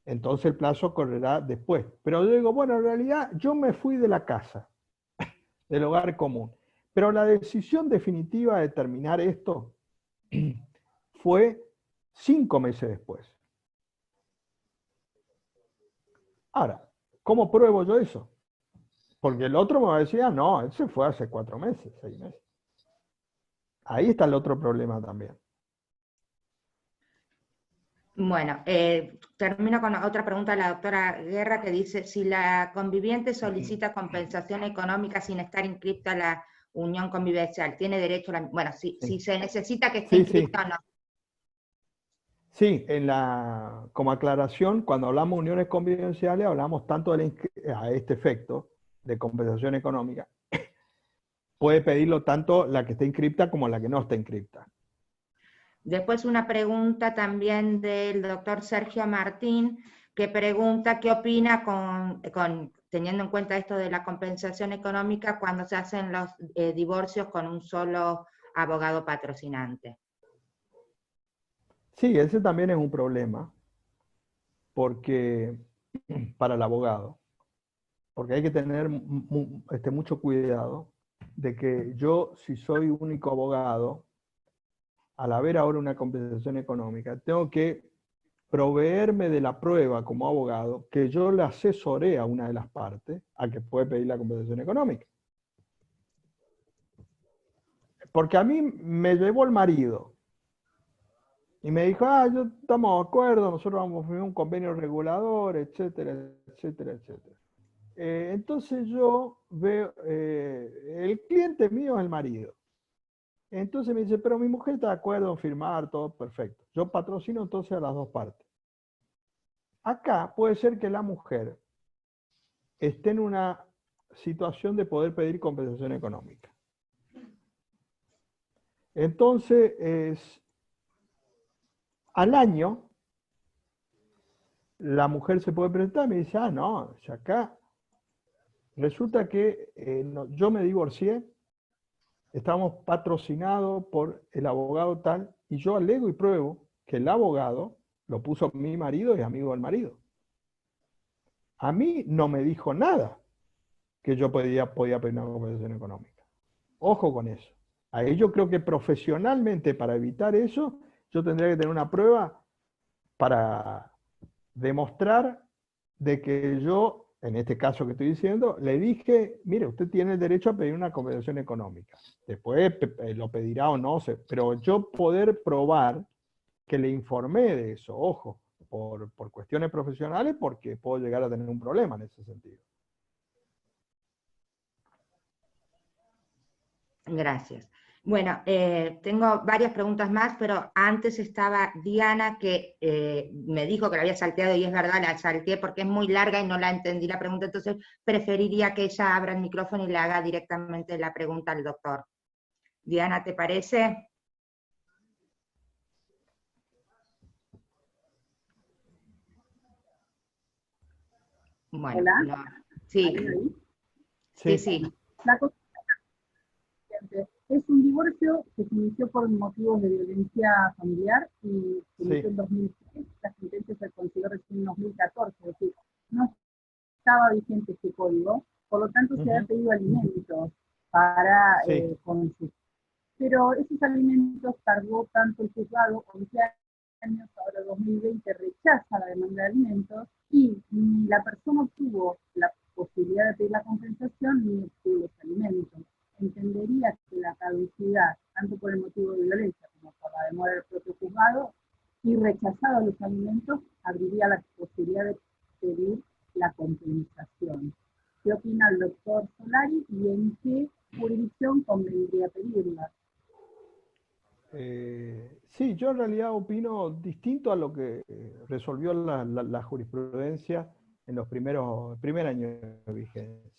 Entonces el plazo correrá después. Pero yo digo, bueno, en realidad yo me fui de la casa, del hogar común. Pero la decisión definitiva de terminar esto fue 5 meses después. Ahora, ¿cómo pruebo yo eso? Porque el otro me va a decir, ah, no, él se fue hace 4 meses, 6 meses. Ahí está el otro problema también. Bueno, termino con otra pregunta de la doctora Guerra que dice, si la conviviente solicita compensación económica sin estar inscripta a la unión convivencial, ¿tiene derecho a la... Bueno, si se necesita que esté inscripta o no. Sí, como aclaración, cuando hablamos de uniones convivenciales, hablamos tanto a este efecto de compensación económica. Puede pedirlo tanto la que está inscripta como la que no está inscripta. Después una pregunta también del doctor Sergio Martín, que pregunta qué opina teniendo en cuenta esto de la compensación económica cuando se hacen los divorcios con un solo abogado patrocinante. Sí, ese también es un problema para el abogado, porque hay que tener mucho cuidado de que yo, si soy único abogado, al haber ahora una compensación económica, tengo que proveerme de la prueba como abogado que yo le asesoré a una de las partes a que puede pedir la compensación económica. Porque a mí me llevó el marido y me dijo, estamos de acuerdo, nosotros vamos a firmar un convenio regulador, etcétera, etcétera, etcétera. Entonces yo veo, el cliente mío es el marido. Entonces me dice, pero mi mujer está de acuerdo en firmar, todo perfecto. Yo patrocino entonces a las dos partes. Acá puede ser que la mujer esté en una situación de poder pedir compensación económica. Entonces, al año, la mujer se puede presentar y me dice, no, si acá resulta que yo me divorcié, estamos patrocinados por el abogado tal, y yo alego y pruebo que el abogado lo puso mi marido y amigo del marido. A mí no me dijo nada que yo podía pedir una compensación económica. Ojo con eso. Ahí yo creo que profesionalmente, para evitar eso, yo tendría que tener una prueba para demostrar de que yo, en este caso que estoy diciendo, le dije, mire, usted tiene el derecho a pedir una compensación económica. Después lo pedirá o no, pero yo poder probar que le informé de eso, ojo, por cuestiones profesionales, porque puedo llegar a tener un problema en ese sentido. Gracias. Bueno, tengo varias preguntas más, pero antes estaba Diana que me dijo que la había salteado y es verdad, la salteé porque es muy larga y no la entendí la pregunta, entonces preferiría que ella abra el micrófono y le haga directamente la pregunta al doctor. Diana, ¿te parece? Bueno, Hola. no. Sí. ¿Ahí? Sí. La consulta Presidente. Es un divorcio que se inició por motivos de violencia familiar y se inició Sí. en 2003. La sentencia se consiguió recién en 2014, es decir, no estaba vigente este código, por lo tanto se había Ujú. pedido alimentos para Sí. consumir. Pero esos alimentos tardó tanto el juzgado, 11 años, ahora 2020 rechaza la demanda de alimentos y ni la persona obtuvo la posibilidad de pedir la compensación ni obtuvo los alimentos. Entendería que la caducidad, tanto por el motivo de violencia como por la demora del propio juzgado, y rechazados los alimentos, abriría la posibilidad de pedir la compensación. ¿Qué opina el doctor Solari y en qué jurisdicción convendría pedirla? Sí, yo en realidad opino distinto a lo que resolvió la jurisprudencia en el primer año de vigencia.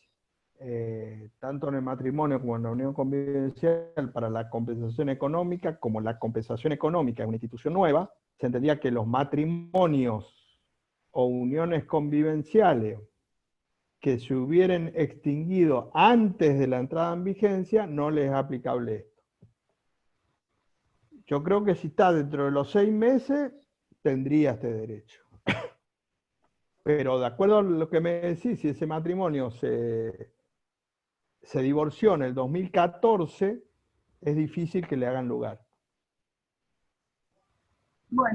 Tanto en el matrimonio como en la unión convivencial, para la compensación económica, como la compensación económica es una institución nueva, se entendía que los matrimonios o uniones convivenciales que se hubieran extinguido antes de la entrada en vigencia, no les es aplicable esto. Yo creo que si está dentro de los 6 meses, tendría este derecho. Pero de acuerdo a lo que me decís, si ese matrimonio se divorció en el 2014, es difícil que le hagan lugar. Bueno,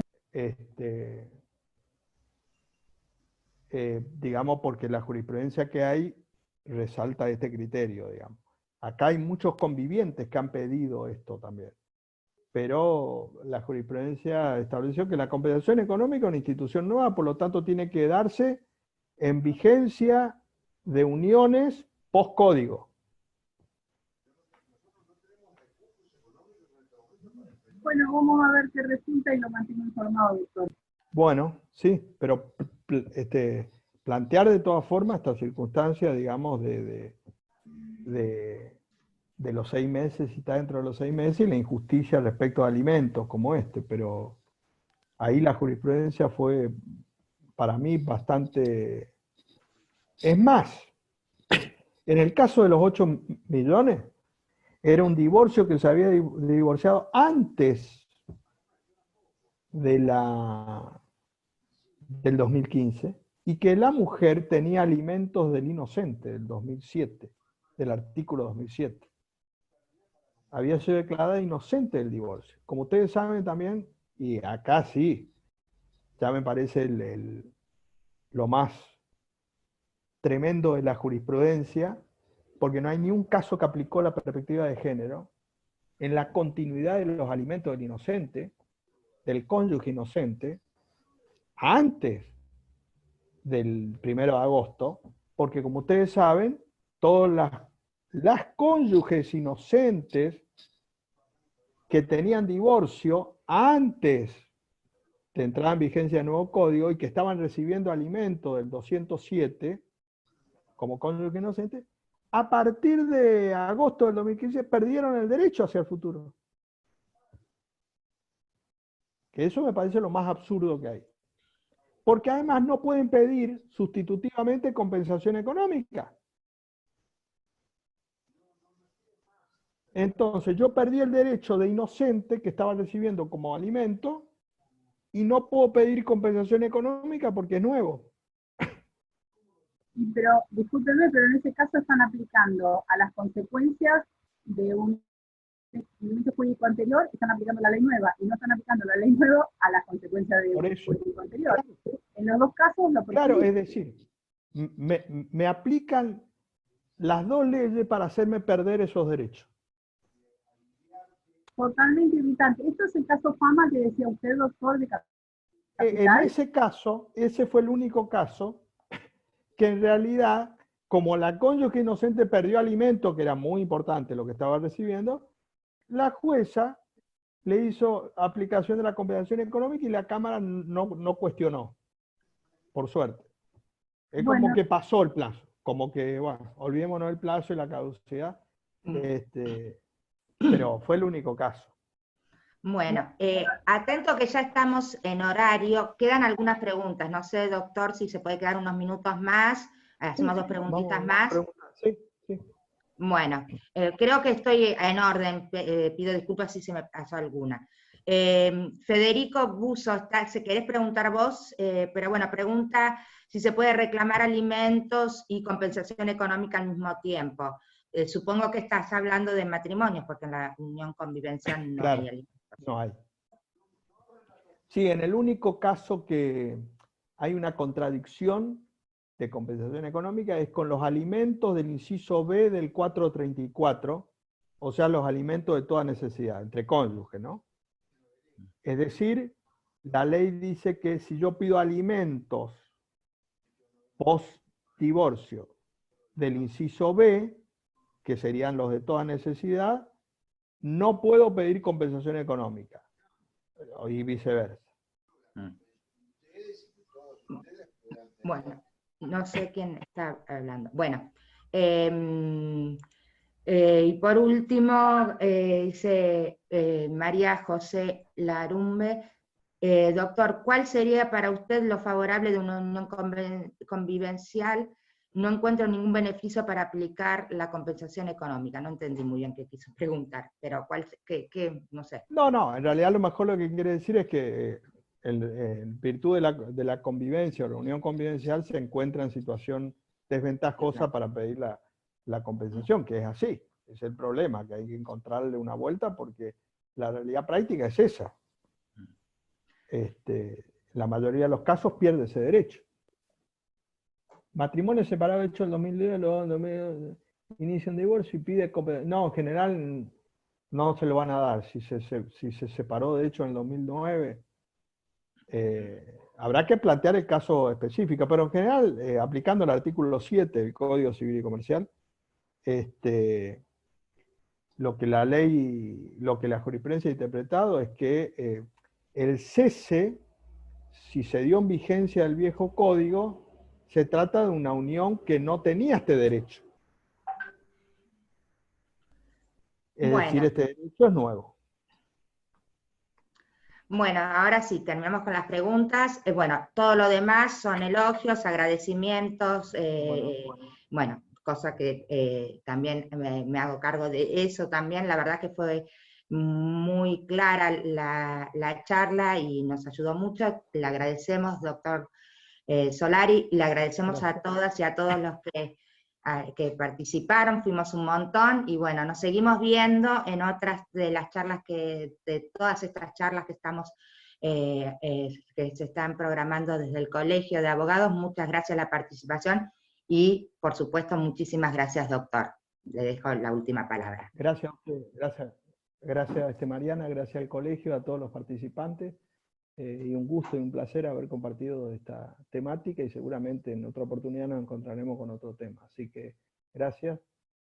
Digamos, porque la jurisprudencia que hay resalta este criterio, digamos. Acá hay muchos convivientes que han pedido esto también. Pero la jurisprudencia estableció que la compensación económica es una institución nueva, por lo tanto tiene que darse en vigencia de uniones post-código. bueno, vamos a ver qué resulta y lo mantengo informado, doctor. Bueno, sí, pero plantear de todas formas esta circunstancia, digamos, de los 6 meses, si está dentro de los 6 meses, y la injusticia respecto a alimentos como este, pero ahí la jurisprudencia fue, para mí, bastante... Es más, en el caso de los 8 millones, era un divorcio que se había divorciado antes del 2015, y que la mujer tenía alimentos del inocente, del 2007, del artículo 2007. Había sido declarada inocente del divorcio. Como ustedes saben también, y acá sí, ya me parece lo más tremendo de la jurisprudencia, porque no hay ni un caso que aplicó la perspectiva de género en la continuidad de los alimentos del inocente, del cónyuge inocente, antes del 1 de agosto, porque como ustedes saben, todas las cónyuges inocentes que tenían divorcio antes de entrar en vigencia del nuevo código y que estaban recibiendo alimentos del 207 como cónyuge inocente, a partir de agosto del 2015 perdieron el derecho hacia el futuro. Que eso me parece lo más absurdo que hay. Porque además no pueden pedir sustitutivamente compensación económica. Entonces yo perdí el derecho de inocente que estaba recibiendo como alimento y no puedo pedir compensación económica porque es nuevo. Pero, discúlpenme, pero en ese caso están aplicando a las consecuencias de un procedimiento jurídico anterior, están aplicando la ley nueva, y no están aplicando la ley nueva a las consecuencias de un jurídico anterior. En los dos casos lo claro, es decir, me aplican las dos leyes para hacerme perder esos derechos. Totalmente irritante. Esto es el caso Fama que decía usted, doctor, de Capital. En ese caso, ese fue el único caso que en realidad, como la cónyuge inocente perdió alimento, que era muy importante lo que estaba recibiendo, la jueza le hizo aplicación de la compensación económica y la Cámara no cuestionó, por suerte. Es como que pasó el plazo, como que, bueno, olvidémonos del plazo y la caducidad, pero fue el único caso. Bueno, atento que ya estamos en horario, quedan algunas preguntas, no sé, doctor, si se puede quedar unos minutos más, hacemos dos preguntitas más. Sí, sí. Bueno, creo que estoy en orden, pido disculpas si se me pasó alguna. Federico Buzo, si querés preguntar vos, pero bueno, pregunta si se puede reclamar alimentos y compensación económica al mismo tiempo. Supongo que estás hablando de matrimonios, porque en la unión convivencial no Claro, hay alimentos. no hay. Sí, en el único caso que hay una contradicción de compensación económica es con los alimentos del inciso B del 434, o sea, los alimentos de toda necesidad, entre cónyuges, ¿no? Es decir, la ley dice que si yo pido alimentos post divorcio del inciso B, que serían los de toda necesidad, no puedo pedir compensación económica, y viceversa. Bueno, no sé quién está hablando. Bueno, y por último, dice María José Larumbe, doctor, ¿cuál sería para usted lo favorable de una unión convivencial? No encuentro ningún beneficio para aplicar la compensación económica. No entendí muy bien qué quiso preguntar, pero no sé. No, en realidad a lo mejor lo que quiere decir es que en virtud de la convivencia o la unión convivencial se encuentra en situación desventajosa para pedir la compensación, que es así. Es el problema, que hay que encontrarle una vuelta porque la realidad práctica es esa. La mayoría de los casos pierde ese derecho. Matrimonio separado hecho en 2010, luego en 2010 inicia un divorcio y pide compensación. No, en general no se lo van a dar. Si se separó de hecho en el 2009, habrá que plantear el caso específico, pero en general, aplicando el artículo 7 del Código Civil y Comercial, lo que la jurisprudencia ha interpretado es que el cese, si se dio en vigencia el viejo código, se trata de una unión que no tenía este derecho. Es decir, este derecho es nuevo. Bueno, ahora sí, terminamos con las preguntas. Bueno, todo lo demás son elogios, agradecimientos, bueno, cosa que también me hago cargo de eso también. La verdad que fue muy clara la charla y nos ayudó mucho. Le agradecemos, doctor Solari, le agradecemos a todas y a todos los que participaron, fuimos un montón, y bueno, nos seguimos viendo en otras de las charlas de todas estas charlas que estamos, que se están programando desde el Colegio de Abogados. Muchas gracias a la participación, y por supuesto, muchísimas gracias, doctor. Le dejo la última palabra. Gracias a usted, gracias Mariana, gracias al colegio, a todos los participantes. Y un gusto y un placer haber compartido esta temática, y seguramente en otra oportunidad nos encontraremos con otro tema. Así que gracias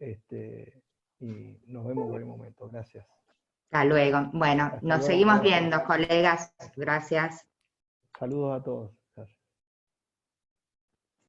y nos vemos en el momento. Gracias. Hasta luego. Bueno, nos seguimos viendo, colegas. Gracias. Saludos a todos.